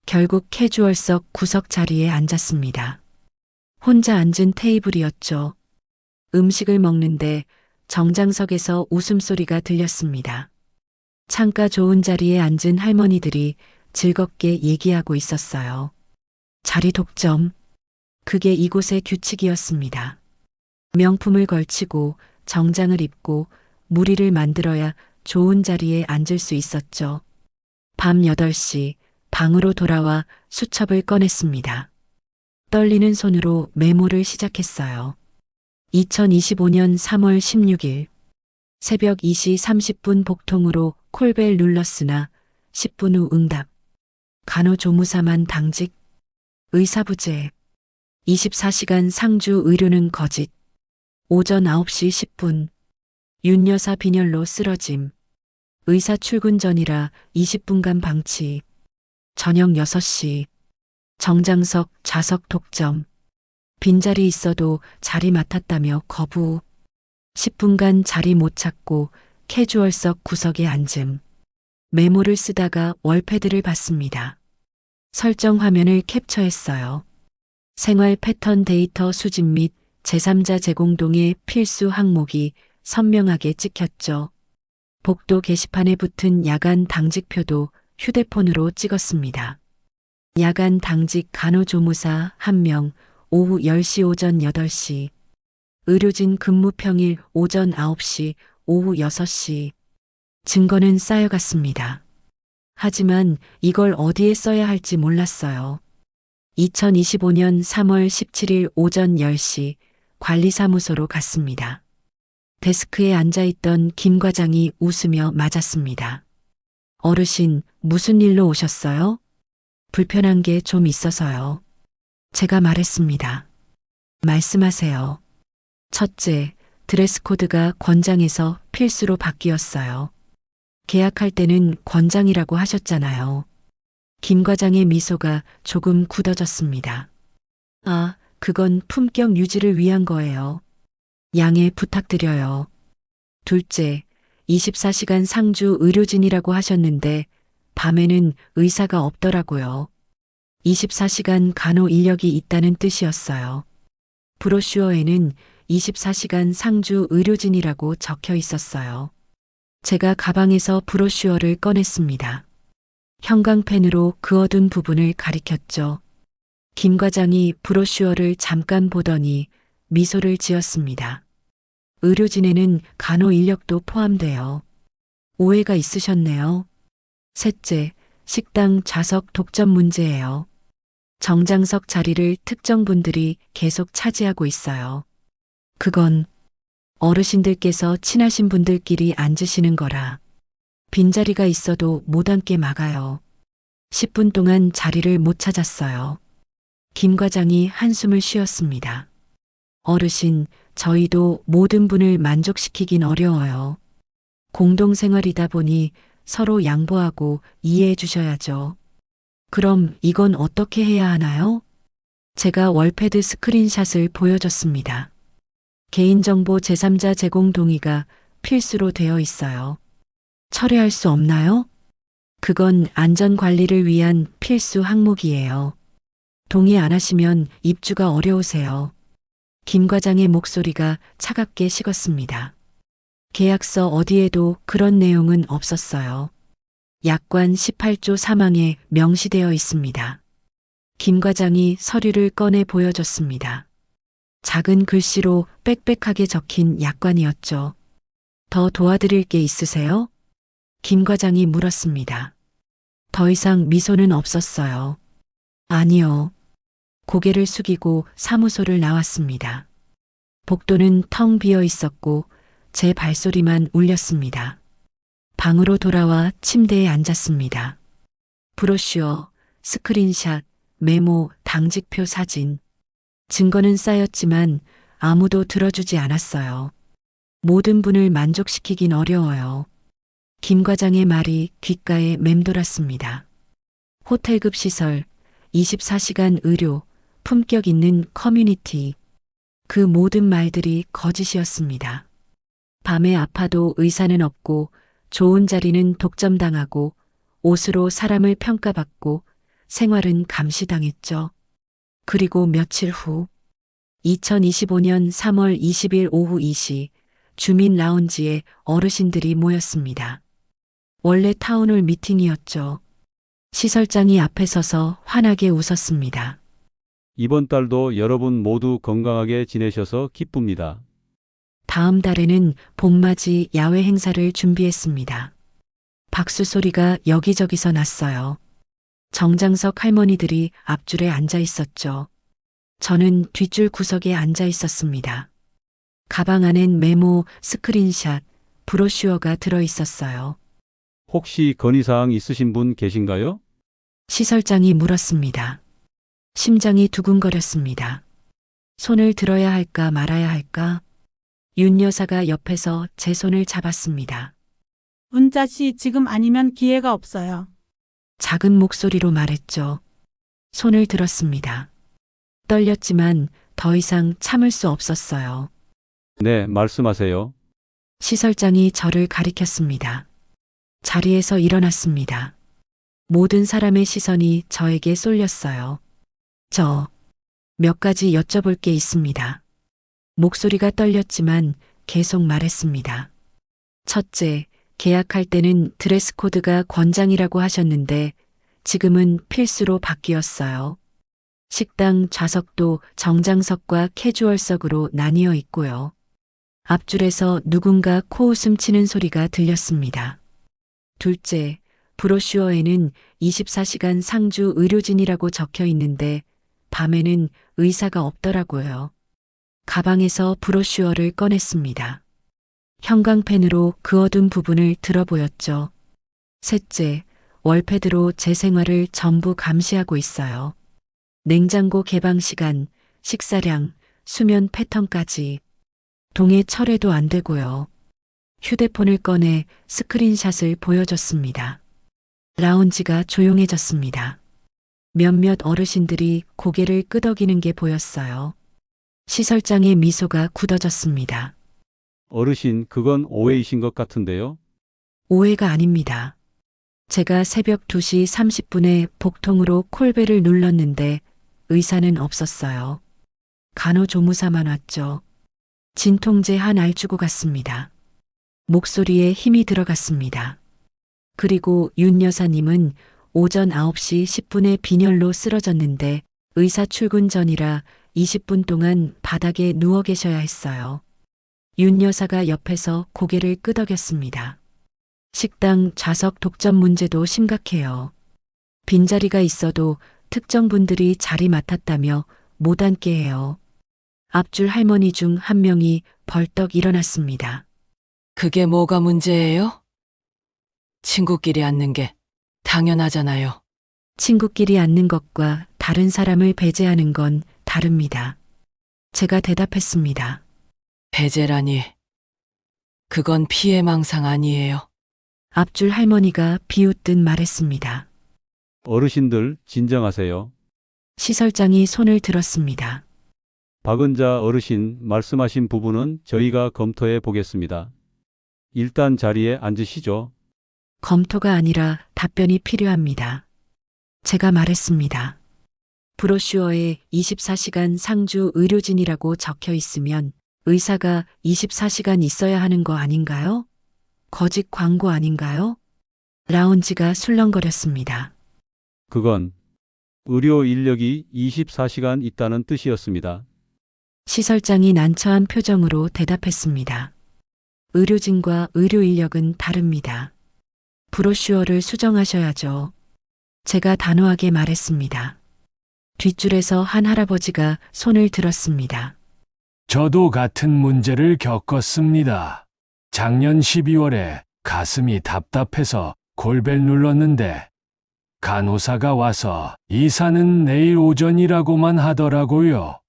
C: 결국 캐주얼석 구석 자리에 앉았습니다. 혼자 앉은 테이블이었죠. 음식을 먹는데 정장석에서 웃음소리가 들렸습니다. 창가 좋은 자리에 앉은 할머니들이 즐겁게 얘기하고 있었어요. 자리 독점. 그게 이곳의 규칙이었습니다. 명품을 걸치고 정장을 입고 무리를 만들어야 좋은 자리에 앉을 수 있었죠. 밤 8시 방으로 돌아와 수첩을 꺼냈습니다. 떨리는 손으로 메모를 시작했어요. 2025년 3월 16일 새벽 2시 30분 복통으로 콜벨 눌렀으나 10분 후 응답. 간호조무사만 당직. 의사부재. 24시간 상주 의료는 거짓. 오전 9시 10분. 윤 여사 빈혈로 쓰러짐. 의사 출근 전이라 20분간 방치. 저녁 6시. 정장석 좌석 독점. 빈자리 있어도 자리 맡았다며 거부. 10분간 자리 못 찾고 캐주얼석 구석에 앉음. 메모를 쓰다가 월패드를 봤습니다. 설정 화면을 캡처했어요. 생활 패턴 데이터 수집 및 제3자 제공동의 필수 항목이 선명하게 찍혔죠. 복도 게시판에 붙은 야간 당직표도 휴대폰으로 찍었습니다. 야간 당직 간호조무사 1명, 오후 10시 오전 8시. 의료진 근무 평일 오전 9시, 오후 6시. 증거는 쌓여갔습니다. 하지만 이걸 어디에 써야 할지 몰랐어요. 2025년 3월 17일 오전 10시 관리사무소로 갔습니다. 데스크에 앉아있던 김 과장이 웃으며 맞았습니다. 어르신, 무슨 일로 오셨어요? 불편한 게 좀 있어서요. 제가 말했습니다. 말씀하세요. 첫째, 드레스 코드가 권장에서 필수로 바뀌었어요. 계약할 때는 권장이라고 하셨잖아요. 김 과장의 미소가 조금 굳어졌습니다. 아, 그건 품격 유지를 위한 거예요. 양해 부탁드려요. 둘째, 24시간 상주 의료진이라고 하셨는데 밤에는 의사가 없더라고요. 24시간 간호 인력이 있다는 뜻이었어요. 브로슈어에는 24시간 상주 의료진이라고 적혀 있었어요. 제가 가방에서 브로슈어를 꺼냈습니다. 형광펜으로 그어둔 부분을 가리켰죠. 김 과장이 브로슈어를 잠깐 보더니 미소를 지었습니다. 의료진에는 간호 인력도 포함돼요. 오해가 있으셨네요. 셋째, 식당 좌석 독점 문제예요. 정장석 자리를 특정 분들이 계속 차지하고 있어요. 그건 어르신들께서 친하신 분들끼리 앉으시는 거라 빈자리가 있어도 못 앉게 막아요. 10분 동안 자리를 못 찾았어요. 김 과장이 한숨을 쉬었습니다. 어르신, 저희도 모든 분을 만족시키긴 어려워요. 공동생활이다 보니 서로 양보하고 이해해 주셔야죠. 그럼 이건 어떻게 해야 하나요? 제가 월패드 스크린샷을 보여줬습니다. 개인정보 제3자 제공 동의가 필수로 되어 있어요. 철회할 수 없나요? 그건 안전관리를 위한 필수 항목이에요. 동의 안 하시면 입주가 어려우세요. 김 과장의 목소리가 차갑게 식었습니다. 계약서 어디에도 그런 내용은 없었어요. 약관 18조 3항에 명시되어 있습니다. 김 과장이 서류를 꺼내 보여줬습니다. 작은 글씨로 빽빽하게 적힌 약관이었죠. 더 도와드릴 게 있으세요? 김 과장이 물었습니다. 더 이상 미소는 없었어요. 아니요. 고개를 숙이고 사무소를 나왔습니다. 복도는 텅 비어 있었고 제 발소리만 울렸습니다. 방으로 돌아와 침대에 앉았습니다. 브로슈어, 스크린샷, 메모, 당직표 사진. 증거는 쌓였지만 아무도 들어주지 않았어요. 모든 분을 만족시키긴 어려워요. 김 과장의 말이 귓가에 맴돌았습니다. 호텔급 시설, 24시간 의료, 품격 있는 커뮤니티. 그 모든 말들이 거짓이었습니다. 밤에 아파도 의사는 없고 좋은 자리는 독점당하고 옷으로 사람을 평가받고 생활은 감시당했죠. 그리고 며칠 후 2025년 3월 20일 오후 2시 주민 라운지에 어르신들이 모였습니다. 원래 타운홀 미팅이었죠. 시설장이 앞에 서서 환하게 웃었습니다.
H: 이번 달도 여러분 모두 건강하게 지내셔서 기쁩니다.
C: 다음 달에는 봄맞이 야외 행사를 준비했습니다. 박수 소리가 여기저기서 났어요. 정장석 할머니들이 앞줄에 앉아 있었죠. 저는 뒷줄 구석에 앉아 있었습니다. 가방 안엔 메모, 스크린샷, 브로슈어가 들어 있었어요.
H: 혹시 건의사항 있으신 분 계신가요?
C: 시설장이 물었습니다. 심장이 두근거렸습니다. 손을 들어야 할까 말아야 할까? 윤 여사가 옆에서 제 손을 잡았습니다.
E: 은자 씨 지금 아니면 기회가 없어요.
C: 작은 목소리로 말했죠. 손을 들었습니다. 떨렸지만 더 이상 참을 수 없었어요.
H: 네, 말씀하세요.
C: 시설장이 저를 가리켰습니다. 자리에서 일어났습니다. 모든 사람의 시선이 저에게 쏠렸어요. 몇 가지 여쭤볼 게 있습니다. 목소리가 떨렸지만 계속 말했습니다. 첫째, 계약할 때는 드레스 코드가 권장이라고 하셨는데 지금은 필수로 바뀌었어요. 식당 좌석도 정장석과 캐주얼석으로 나뉘어 있고요. 앞줄에서 누군가 코웃음 치는 소리가 들렸습니다. 둘째, 브로슈어에는 24시간 상주 의료진이라고 적혀 있는데 밤에는 의사가 없더라고요. 가방에서 브로슈어를 꺼냈습니다. 형광펜으로 그어둔 부분을 들어보였죠. 셋째, 월패드로 제 생활을 전부 감시하고 있어요. 냉장고 개방 시간, 식사량, 수면 패턴까지. 동의 철회도 안 되고요. 휴대폰을 꺼내 스크린샷을 보여줬습니다. 라운지가 조용해졌습니다. 몇몇 어르신들이 고개를 끄덕이는 게 보였어요. 시설장의 미소가 굳어졌습니다.
H: 어르신, 그건 오해이신 것 같은데요?
C: 오해가 아닙니다. 제가 새벽 2시 30분에 복통으로 콜벨을 눌렀는데 의사는 없었어요. 간호조무사만 왔죠. 진통제 한 알 주고 갔습니다. 목소리에 힘이 들어갔습니다. 그리고 윤 여사님은 오전 9시 10분에 빈혈로 쓰러졌는데 의사 출근 전이라 20분 동안 바닥에 누워 계셔야 했어요. 윤 여사가 옆에서 고개를 끄덕였습니다. 식당 좌석 독점 문제도 심각해요. 빈자리가 있어도 특정 분들이 자리 맡았다며 못 앉게 해요. 앞줄 할머니 중 한 명이 벌떡 일어났습니다.
F: 그게 뭐가 문제예요? 친구끼리 앉는 게 당연하잖아요.
C: 친구끼리 앉는 것과 다른 사람을 배제하는 건 다릅니다. 제가 대답했습니다.
F: 배제라니. 그건 피해망상 아니에요.
C: 앞줄 할머니가 비웃듯 말했습니다.
H: 어르신들 진정하세요.
C: 시설장이 손을 들었습니다.
H: 박은자 어르신 말씀하신 부분은 저희가 검토해 보겠습니다. 일단 자리에 앉으시죠.
C: 검토가 아니라 답변이 필요합니다. 제가 말했습니다. 브로슈어에 24시간 상주 의료진이라고 적혀 있으면 의사가 24시간 있어야 하는 거 아닌가요? 거짓 광고 아닌가요? 라운지가 술렁거렸습니다.
H: 그건 의료 인력이 24시간 있다는 뜻이었습니다.
C: 시설장이 난처한 표정으로 대답했습니다. 의료진과 의료 인력은 다릅니다. 브로슈어를 수정하셔야죠. 제가 단호하게 말했습니다. 뒷줄에서 한 할아버지가 손을 들었습니다.
I: 저도 같은 문제를 겪었습니다. 작년 12월에 가슴이 답답해서 골벨 눌렀는데 간호사가 와서 이사는 내일 오전이라고만 하더라고요.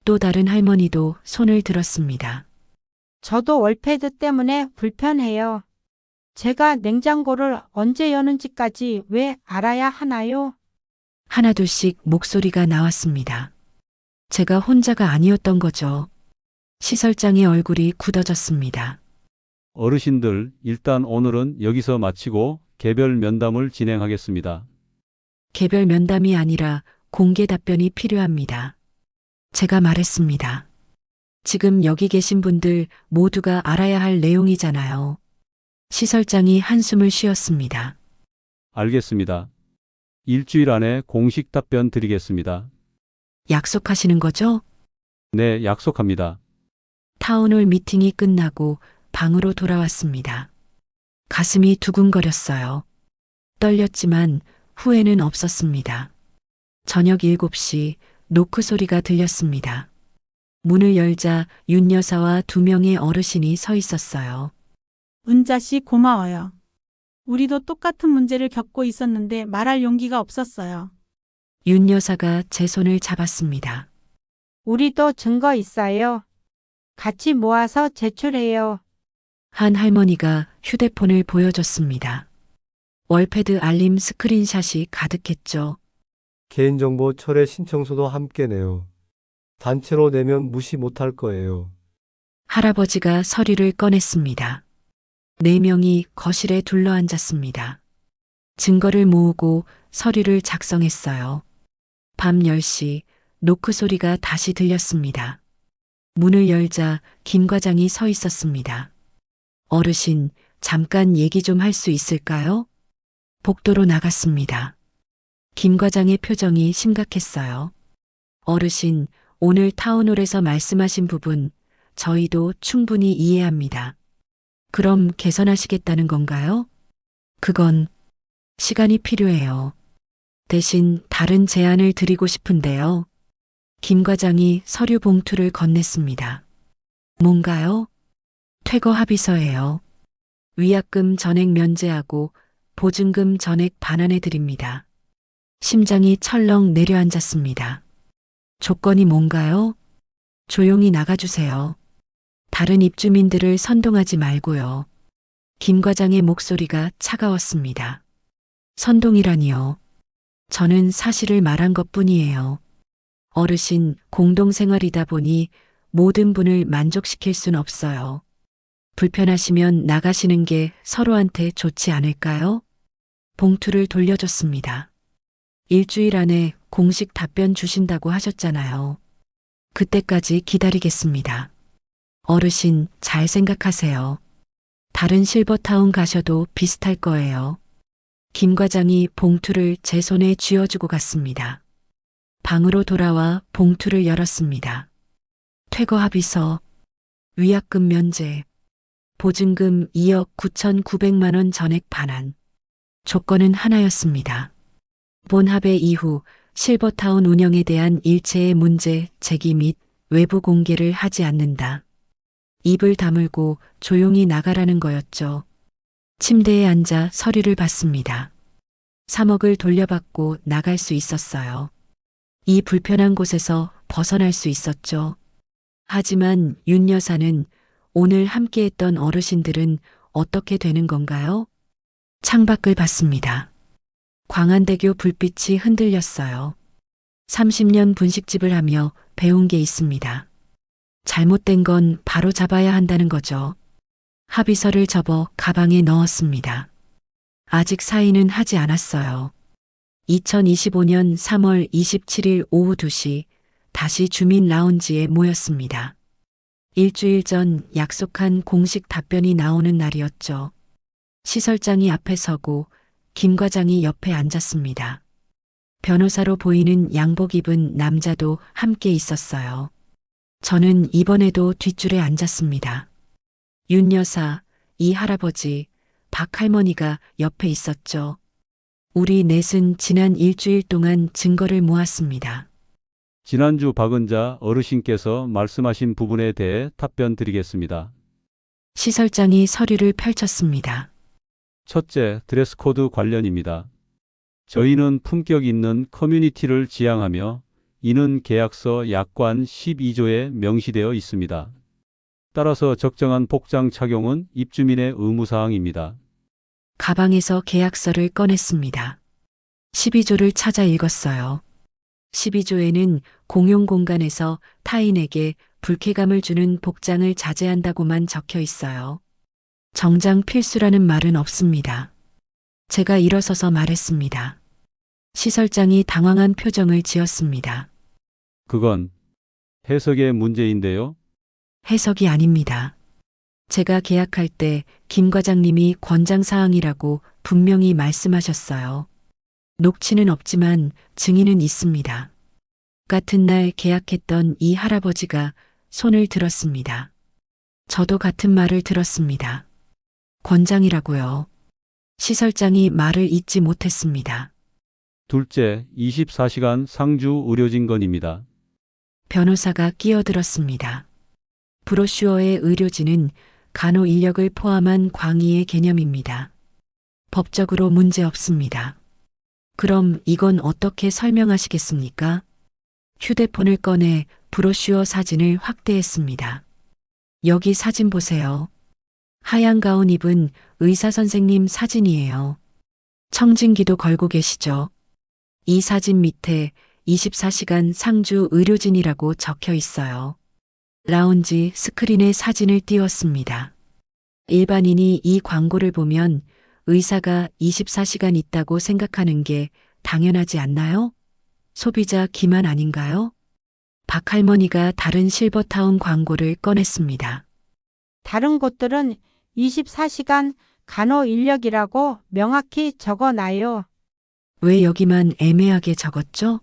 C: 또 다른 할머니도 손을 들었습니다.
E: 저도 월패드 때문에 불편해요. 제가 냉장고를 언제 여는지까지 왜 알아야 하나요?
C: 하나둘씩 목소리가 나왔습니다. 제가 혼자가 아니었던 거죠. 시설장의 얼굴이 굳어졌습니다.
H: 어르신들 일단 오늘은 여기서 마치고 개별 면담을 진행하겠습니다.
C: 개별 면담이 아니라 공개 답변이 필요합니다. 제가 말했습니다. 지금 여기 계신 분들 모두가 알아야 할 내용이잖아요. 시설장이 한숨을 쉬었습니다.
H: 알겠습니다. 일주일 안에 공식 답변 드리겠습니다.
C: 약속하시는 거죠?
H: 네, 약속합니다.
C: 타운홀 미팅이 끝나고 방으로 돌아왔습니다. 가슴이 두근거렸어요. 떨렸지만 후회는 없었습니다. 저녁 7시 노크 소리가 들렸습니다. 문을 열자 윤 여사와 2명의 어르신이 서 있었어요.
E: 은자 씨 고마워요. 우리도 똑같은 문제를 겪고 있었는데 말할 용기가 없었어요.
C: 윤 여사가 제 손을 잡았습니다.
E: 우리도 증거 있어요. 같이 모아서 제출해요.
C: 한 할머니가 휴대폰을 보여줬습니다. 월패드 알림 스크린샷이 가득했죠.
J: 개인정보 철회 신청서도 함께네요. 단체로 내면 무시 못할 거예요.
C: 할아버지가 서류를 꺼냈습니다. 4명이 거실에 둘러앉았습니다. 증거를 모으고 서류를 작성했어요. 밤 10시 노크 소리가 다시 들렸습니다. 문을 열자 김 과장이 서 있었습니다. 어르신, 잠깐 얘기 좀 할 수 있을까요? 복도로 나갔습니다. 김 과장의 표정이 심각했어요. 어르신, 오늘 타운홀에서 말씀하신 부분 저희도 충분히 이해합니다. 그럼 개선하시겠다는 건가요? 그건 시간이 필요해요. 대신 다른 제안을 드리고 싶은데요. 김 과장이 서류 봉투를 건넸습니다. 뭔가요? 퇴거 합의서예요. 위약금 전액 면제하고 보증금 전액 반환해 드립니다. 심장이 철렁 내려앉았습니다. 조건이 뭔가요? 조용히 나가주세요. 다른 입주민들을 선동하지 말고요. 김 과장의 목소리가 차가웠습니다. 선동이라니요. 저는 사실을 말한 것뿐이에요. 어르신, 공동생활이다 보니 모든 분을 만족시킬 순 없어요. 불편하시면 나가시는 게 서로한테 좋지 않을까요? 봉투를 돌려줬습니다. 일주일 안에 공식 답변 주신다고 하셨잖아요. 그때까지 기다리겠습니다. 어르신, 잘 생각하세요. 다른 실버타운 가셔도 비슷할 거예요. 김 과장이 봉투를 제 손에 쥐어주고 갔습니다. 방으로 돌아와 봉투를 열었습니다. 퇴거 합의서, 위약금 면제, 보증금 2억 9,900만 원 전액 반환. 조건은 하나였습니다. 본합의 이후 실버타운 운영에 대한 일체의 문제 제기 및 외부 공개를 하지 않는다. 입을 다물고 조용히 나가라는 거였죠. 침대에 앉아 서류를 받습니다. 3억을 돌려받고 나갈 수 있었어요. 이 불편한 곳에서 벗어날 수 있었죠. 하지만 윤 여사는 오늘 함께했던 어르신들은 어떻게 되는 건가요? 창밖을 봤습니다. 광안대교 불빛이 흔들렸어요. 30년 분식집을 하며 배운 게 있습니다. 잘못된 건 바로 잡아야 한다는 거죠. 합의서를 접어 가방에 넣었습니다. 아직 사인은 하지 않았어요. 2025년 3월 27일 오후 2시 다시 주민 라운지에 모였습니다. 일주일 전 약속한 공식 답변이 나오는 날이었죠. 시설장이 앞에 서고 김 과장이 옆에 앉았습니다. 변호사로 보이는 양복 입은 남자도 함께 있었어요. 저는 이번에도 뒷줄에 앉았습니다. 윤 여사, 이 할아버지, 박 할머니가 옆에 있었죠. 우리 넷은 지난 일주일 동안 증거를 모았습니다.
H: 지난주 박은자 어르신께서 말씀하신 부분에 대해 답변 드리겠습니다.
C: 시설장이 서류를 펼쳤습니다.
H: 첫째, 드레스 코드 관련입니다. 저희는 품격 있는 커뮤니티를 지향하며 이는 계약서 약관 12조에 명시되어 있습니다. 따라서 적정한 복장 착용은 입주민의 의무사항입니다.
C: 가방에서 계약서를 꺼냈습니다. 12조를 찾아 읽었어요. 12조에는 공용 공간에서 타인에게 불쾌감을 주는 복장을 자제한다고만 적혀 있어요. 정장 필수라는 말은 없습니다. 제가 일어서서 말했습니다. 시설장이 당황한 표정을 지었습니다.
H: 그건 해석의 문제인데요.
C: 해석이 아닙니다. 제가 계약할 때 김 과장님이 권장사항이라고 분명히 말씀하셨어요. 녹취는 없지만 증인은 있습니다. 같은 날 계약했던 이 할아버지가 손을 들었습니다. 저도 같은 말을 들었습니다. 권장이라고요. 시설장이 말을 잇지 못했습니다.
H: 둘째, 24시간 상주 의료진건입니다.
C: 변호사가 끼어들었습니다. 브로슈어의 의료진은 간호 인력을 포함한 광의의 개념입니다. 법적으로 문제 없습니다. 그럼 이건 어떻게 설명하시겠습니까? 휴대폰을 꺼내 브로슈어 사진을 확대했습니다. 여기 사진 보세요. 하얀 가운 입은 의사 선생님 사진이에요. 청진기도 걸고 계시죠? 이 사진 밑에 24시간 상주 의료진이라고 적혀 있어요. 라운지 스크린에 사진을 띄웠습니다. 일반인이 이 광고를 보면 의사가 24시간 있다고 생각하는 게 당연하지 않나요? 소비자 기만 아닌가요? 박 할머니가 다른 실버타운 광고를 꺼냈습니다.
E: 다른 곳들은 24시간 간호 인력이라고 명확히 적어놔요.
C: 왜 여기만 애매하게 적었죠?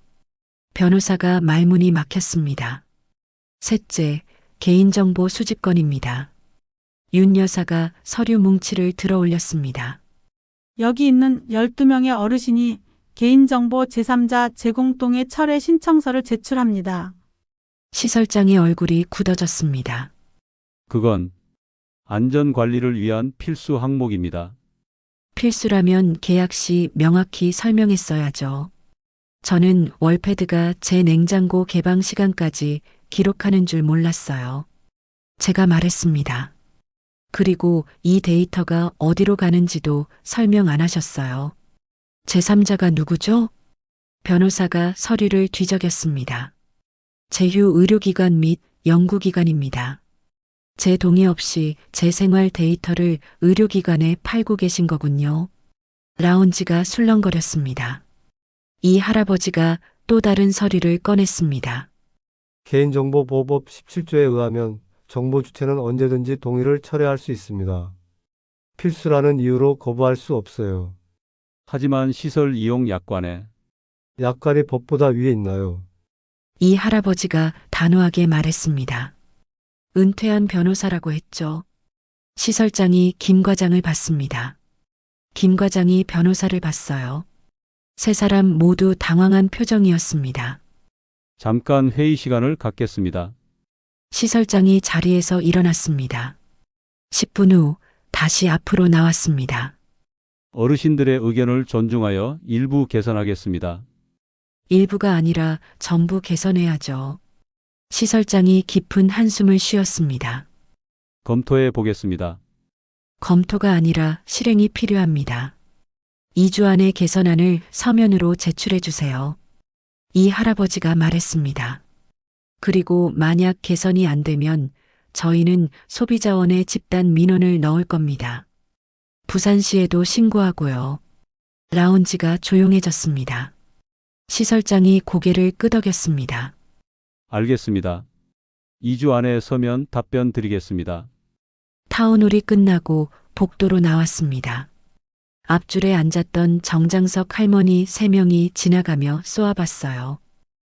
C: 변호사가 말문이 막혔습니다. 셋째, 개인정보 수집건입니다. 윤 여사가 서류 뭉치를 들어 올렸습니다.
E: 여기 있는 12명의 어르신이 개인정보 제3자 제공동의 철회 신청서를 제출합니다.
C: 시설장의 얼굴이 굳어졌습니다.
H: 그건 안전관리를 위한 필수 항목입니다.
C: 필수라면 계약 시 명확히 설명했어야죠. 저는 월패드가 제 냉장고 개방 시간까지 기록하는 줄 몰랐어요. 제가 말했습니다. 그리고 이 데이터가 어디로 가는지도 설명 안 하셨어요. 제3자가 누구죠? 변호사가 서류를 뒤적였습니다. 제휴 의료기관 및 연구기관입니다. 제 동의 없이 제 생활 데이터를 의료기관에 팔고 계신 거군요. 라운지가 술렁거렸습니다. 이 할아버지가 또 다른 서류를 꺼냈습니다.
J: 개인정보보호법 17조에 의하면 정보 주체는 언제든지 동의를 철회할 수 있습니다. 필수라는 이유로 거부할 수 없어요.
H: 하지만 시설 이용 약관에
J: 약관이 법보다 위에 있나요?
C: 이 할아버지가 단호하게 말했습니다. 은퇴한 변호사라고 했죠. 시설장이 김 과장을 봤습니다. 김 과장이 변호사를 봤어요. 세 사람 모두 당황한 표정이었습니다.
H: 잠깐 회의 시간을 갖겠습니다.
C: 시설장이 자리에서 일어났습니다. 10분 후 다시 앞으로 나왔습니다.
H: 어르신들의 의견을 존중하여 일부 개선하겠습니다.
C: 일부가 아니라 전부 개선해야죠. 시설장이 깊은 한숨을 쉬었습니다.
H: 검토해 보겠습니다.
C: 검토가 아니라 실행이 필요합니다. 2주 안에 개선안을 서면으로 제출해 주세요. 이 할아버지가 말했습니다. 그리고 만약 개선이 안 되면 저희는 소비자원에 집단 민원을 넣을 겁니다. 부산시에도 신고하고요. 라운지가 조용해졌습니다. 시설장이 고개를 끄덕였습니다.
H: 알겠습니다. 2주 안에 서면 답변 드리겠습니다.
C: 타운홀이 끝나고 복도로 나왔습니다. 앞줄에 앉았던 정장석 할머니 3명이 지나가며 쏘아봤어요.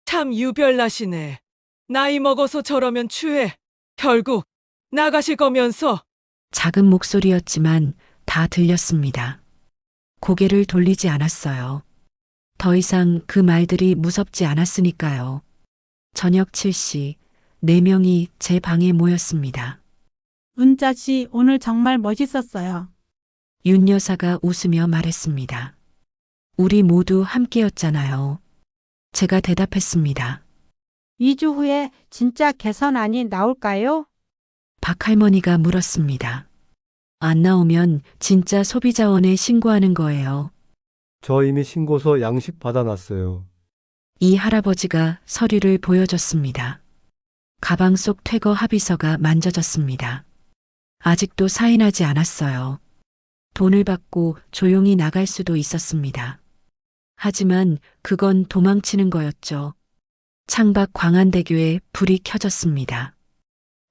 F: 참 유별나시네. 나이 먹어서 저러면 추해. 결국 나가실 거면서.
C: 작은 목소리였지만 다 들렸습니다. 고개를 돌리지 않았어요. 더 이상 그 말들이 무섭지 않았으니까요. 저녁 7시 4명이 제 방에 모였습니다.
E: 은자 씨 오늘 정말 멋있었어요.
C: 윤 여사가 웃으며 말했습니다. 우리 모두 함께였잖아요. 제가 대답했습니다.
K: 2주 후에 진짜 개선안이 나올까요?
C: 박 할머니가 물었습니다. 안 나오면 진짜 소비자원에 신고하는 거예요.
J: 저 이미 신고서 양식 받아놨어요.
C: 이 할아버지가 서류를 보여줬습니다. 가방 속 퇴거 합의서가 만져졌습니다. 아직도 사인하지 않았어요. 돈을 받고 조용히 나갈 수도 있었습니다. 하지만 그건 도망치는 거였죠. 창밖 광안대교에 불이 켜졌습니다.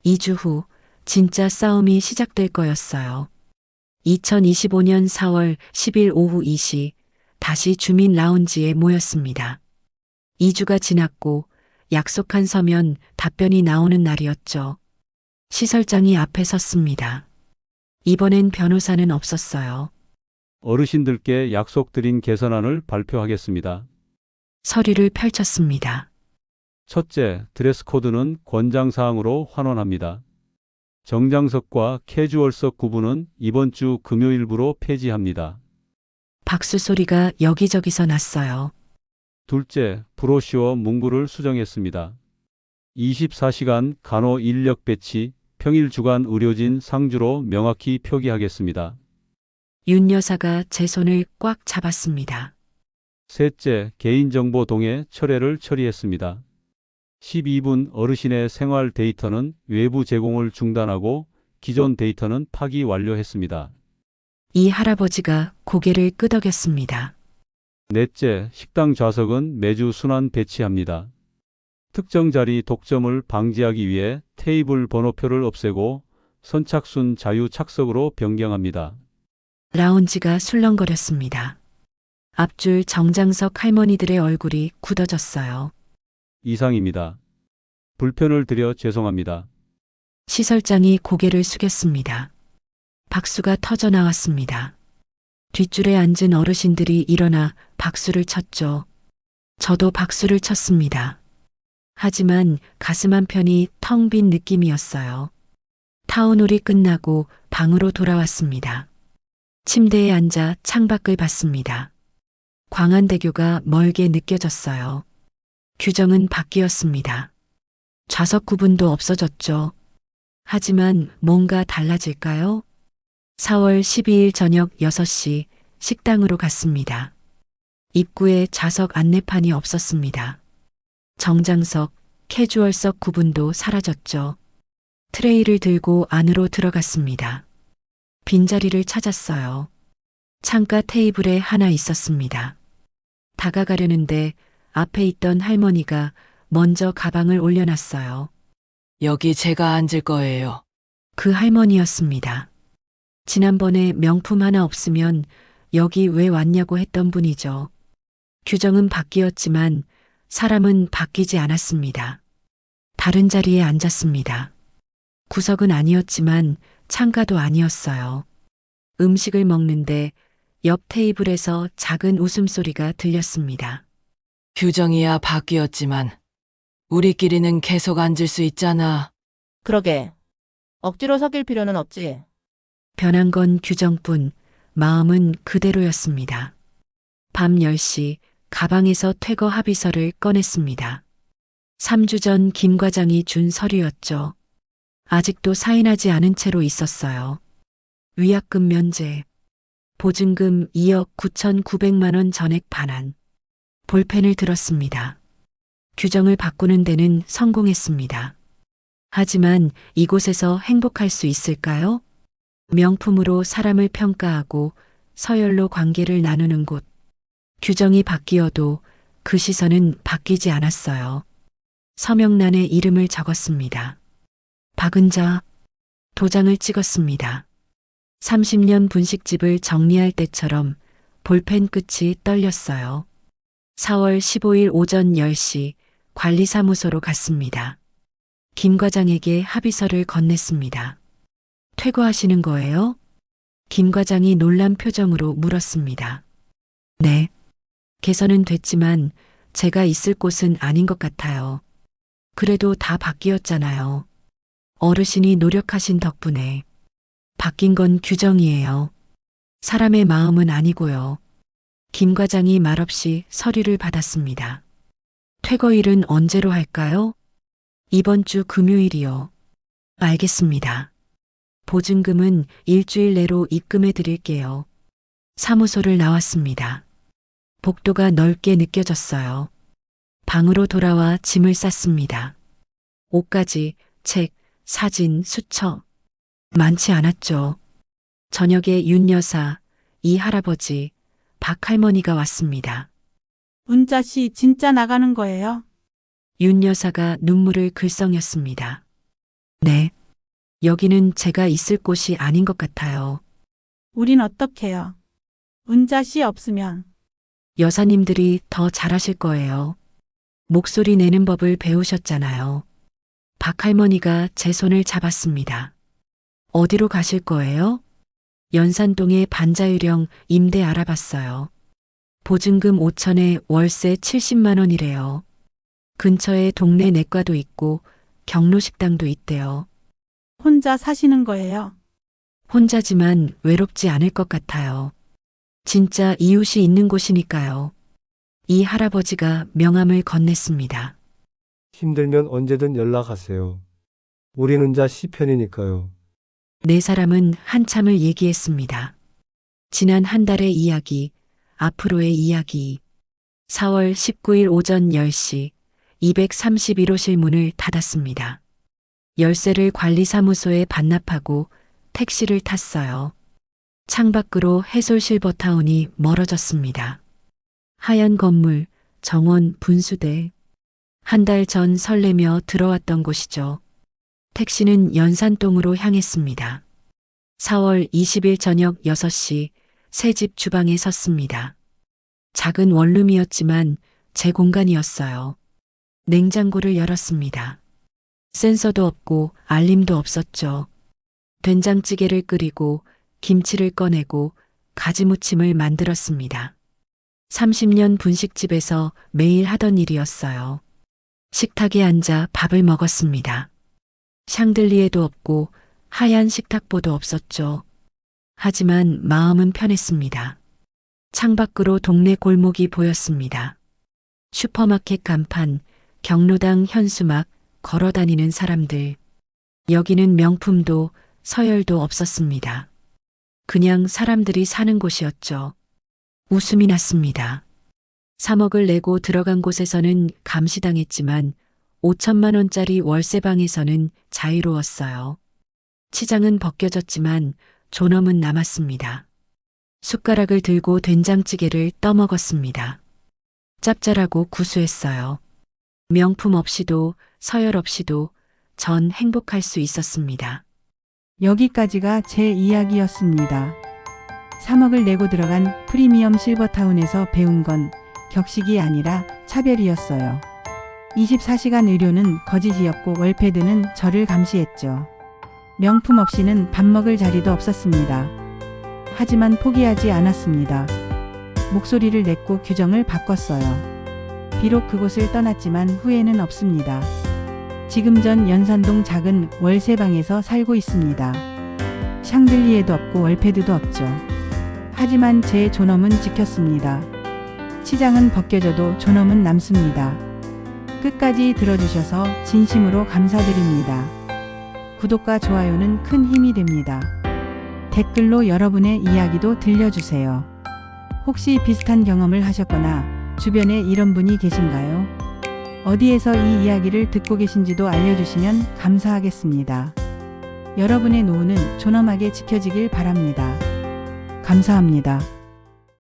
C: 2주 후 진짜 싸움이 시작될 거였어요. 2025년 4월 10일 오후 2시 다시 주민 라운지에 모였습니다. 2주가 지났고 약속한 서면 답변이 나오는 날이었죠. 시설장이 앞에 섰습니다. 이번엔 변호사는 없었어요.
H: 어르신들께 약속드린 개선안을 발표하겠습니다.
C: 서류를 펼쳤습니다.
H: 첫째, 드레스 코드는 권장사항으로 환원합니다. 정장석과 캐주얼석 구분은 이번 주 금요일부로 폐지합니다.
C: 박수 소리가 여기저기서 났어요.
H: 둘째, 브로셔 문구를 수정했습니다. 24시간 간호 인력 배치, 평일 주간 의료진 상주로 명확히 표기하겠습니다.
C: 윤 여사가 제 손을 꽉 잡았습니다.
H: 셋째, 개인정보 동의 철회를 처리했습니다. 12분 어르신의 생활 데이터는 외부 제공을 중단하고 기존 데이터는 파기 완료했습니다.
C: 이 할아버지가 고개를 끄덕였습니다.
H: 넷째, 식당 좌석은 매주 순환 배치합니다. 특정 자리 독점을 방지하기 위해 테이블 번호표를 없애고 선착순 자유 착석으로 변경합니다.
C: 라운지가 술렁거렸습니다. 앞줄 정장석 할머니들의 얼굴이 굳어졌어요.
H: 이상입니다. 불편을 드려 죄송합니다.
C: 시설장이 고개를 숙였습니다. 박수가 터져 나왔습니다. 뒷줄에 앉은 어르신들이 일어나 박수를 쳤죠. 저도 박수를 쳤습니다. 하지만 가슴 한편이 텅 빈 느낌이었어요. 타운홀이 끝나고 방으로 돌아왔습니다. 침대에 앉아 창밖을 봤습니다. 광안대교가 멀게 느껴졌어요. 규정은 바뀌었습니다. 좌석 구분도 없어졌죠. 하지만 뭔가 달라질까요? 4월 12일 저녁 6시 식당으로 갔습니다. 입구에 좌석 안내판이 없었습니다. 정장석, 캐주얼석 구분도 사라졌죠. 트레이를 들고 안으로 들어갔습니다. 빈자리를 찾았어요. 창가 테이블에 하나 있었습니다. 다가가려는데 앞에 있던 할머니가 먼저 가방을 올려놨어요.
F: 여기 제가 앉을 거예요.
C: 그 할머니였습니다. 지난번에 명품 하나 없으면 여기 왜 왔냐고 했던 분이죠. 규정은 바뀌었지만 사람은 바뀌지 않았습니다. 다른 자리에 앉았습니다. 구석은 아니었지만 창가도 아니었어요. 음식을 먹는데 옆 테이블에서 작은 웃음소리가 들렸습니다.
F: 규정이야 바뀌었지만 우리끼리는 계속 앉을 수 있잖아.
G: 그러게. 억지로 섞일 필요는 없지.
C: 변한 건 규정뿐 마음은 그대로였습니다. 밤 10시 가방에서 퇴거 합의서를 꺼냈습니다. 3주 전 김 과장이 준 서류였죠. 아직도 사인하지 않은 채로 있었어요. 위약금 면제, 보증금 2억 9,900만 원 전액 반환. 볼펜을 들었습니다. 규정을 바꾸는 데는 성공했습니다. 하지만 이곳에서 행복할 수 있을까요? 명품으로 사람을 평가하고 서열로 관계를 나누는 곳. 규정이 바뀌어도 그 시선은 바뀌지 않았어요. 서명란에 이름을 적었습니다. 박은자. 도장을 찍었습니다. 30년 분식집을 정리할 때처럼 볼펜 끝이 떨렸어요. 4월 15일 오전 10시 관리사무소로 갔습니다. 김 과장에게 합의서를 건넸습니다. 퇴거하시는 거예요? 김 과장이 놀란 표정으로 물었습니다. 네. 개선은 됐지만 제가 있을 곳은 아닌 것 같아요. 그래도 다 바뀌었잖아요. 어르신이 노력하신 덕분에. 바뀐 건 규정이에요. 사람의 마음은 아니고요. 김 과장이 말없이 서류를 받았습니다. 퇴거일은 언제로 할까요? 이번 주 금요일이요. 알겠습니다. 보증금은 일주일 내로 입금해 드릴게요. 사무소를 나왔습니다. 복도가 넓게 느껴졌어요. 방으로 돌아와 짐을 쌌습니다. 옷가지, 책, 사진, 수첩. 많지 않았죠. 저녁에 윤 여사, 이 할아버지, 박 할머니가 왔습니다.
E: 은자 씨 진짜 나가는 거예요?
C: 윤 여사가 눈물을 글썽였습니다. 네. 여기는 제가 있을 곳이 아닌 것 같아요.
E: 우린 어떡해요? 은자 씨 없으면.
C: 여사님들이 더 잘하실 거예요. 목소리 내는 법을 배우셨잖아요. 박 할머니가 제 손을 잡았습니다. 어디로 가실 거예요? 연산동의 반자유령 임대 알아봤어요. 보증금 5천에 월세 70만 원이래요. 근처에 동네 내과도 있고 경로식당도 있대요.
E: 혼자 사시는 거예요?
C: 혼자지만 외롭지 않을 것 같아요. 진짜 이웃이 있는 곳이니까요. 이 할아버지가 명함을 건넸습니다.
J: 힘들면 언제든 연락하세요. 우린 은자 씨 편이니까요.
C: 네 사람은 한참을 얘기했습니다. 지난 한 달의 이야기, 앞으로의 이야기. 4월 19일 오전 10시 231호실 문을 닫았습니다. 열쇠를 관리사무소에 반납하고 택시를 탔어요. 창밖으로 해솔 실버타운이 멀어졌습니다. 하얀 건물, 정원, 분수대. 한 달 전 설레며 들어왔던 곳이죠. 택시는 연산동으로 향했습니다. 4월 20일 저녁 6시 새 집 주방에 섰습니다. 작은 원룸이었지만 제 공간이었어요. 냉장고를 열었습니다. 센서도 없고 알림도 없었죠. 된장찌개를 끓이고 김치를 꺼내고 가지무침을 만들었습니다. 30년 분식집에서 매일 하던 일이었어요. 식탁에 앉아 밥을 먹었습니다. 샹들리에도 없고 하얀 식탁보도 없었죠. 하지만 마음은 편했습니다. 창밖으로 동네 골목이 보였습니다. 슈퍼마켓 간판, 경로당 현수막, 걸어다니는 사람들. 여기는 명품도 서열도 없었습니다. 그냥 사람들이 사는 곳이었죠. 웃음이 났습니다. 3억을 내고 들어간 곳에서는 감시당했지만 5천만 원짜리 월세방에서는 자유로웠어요. 치장은 벗겨졌지만 존엄은 남았습니다. 숟가락을 들고 된장찌개를 떠먹었습니다. 짭짤하고 구수했어요. 명품 없이도 서열 없이도 전 행복할 수 있었습니다.
B: 여기까지가 제 이야기였습니다. 3억을 내고 들어간 프리미엄 실버타운에서 배운 건 격식이 아니라 차별이었어요. 24시간 의료는 거짓이었고 월패드는 저를 감시했죠. 명품 없이는 밥 먹을 자리도 없었습니다. 하지만 포기하지 않았습니다. 목소리를 냈고 규정을 바꿨어요. 비록 그곳을 떠났지만 후회는 없습니다. 지금 전 연산동 작은 월세방에서 살고 있습니다. 샹들리에도 없고 월패드도 없죠. 하지만 제 존엄은 지켰습니다. 치장은 벗겨져도 존엄은 남습니다. 끝까지 들어주셔서 진심으로 감사드립니다. 구독과 좋아요는 큰 힘이 됩니다. 댓글로 여러분의 이야기도 들려주세요. 혹시 비슷한 경험을 하셨거나 주변에 이런 분이 계신가요? 어디에서 이 이야기를 듣고 계신지도 알려주시면 감사하겠습니다. 여러분의 노후는 존엄하게 지켜지길 바랍니다. 감사합니다.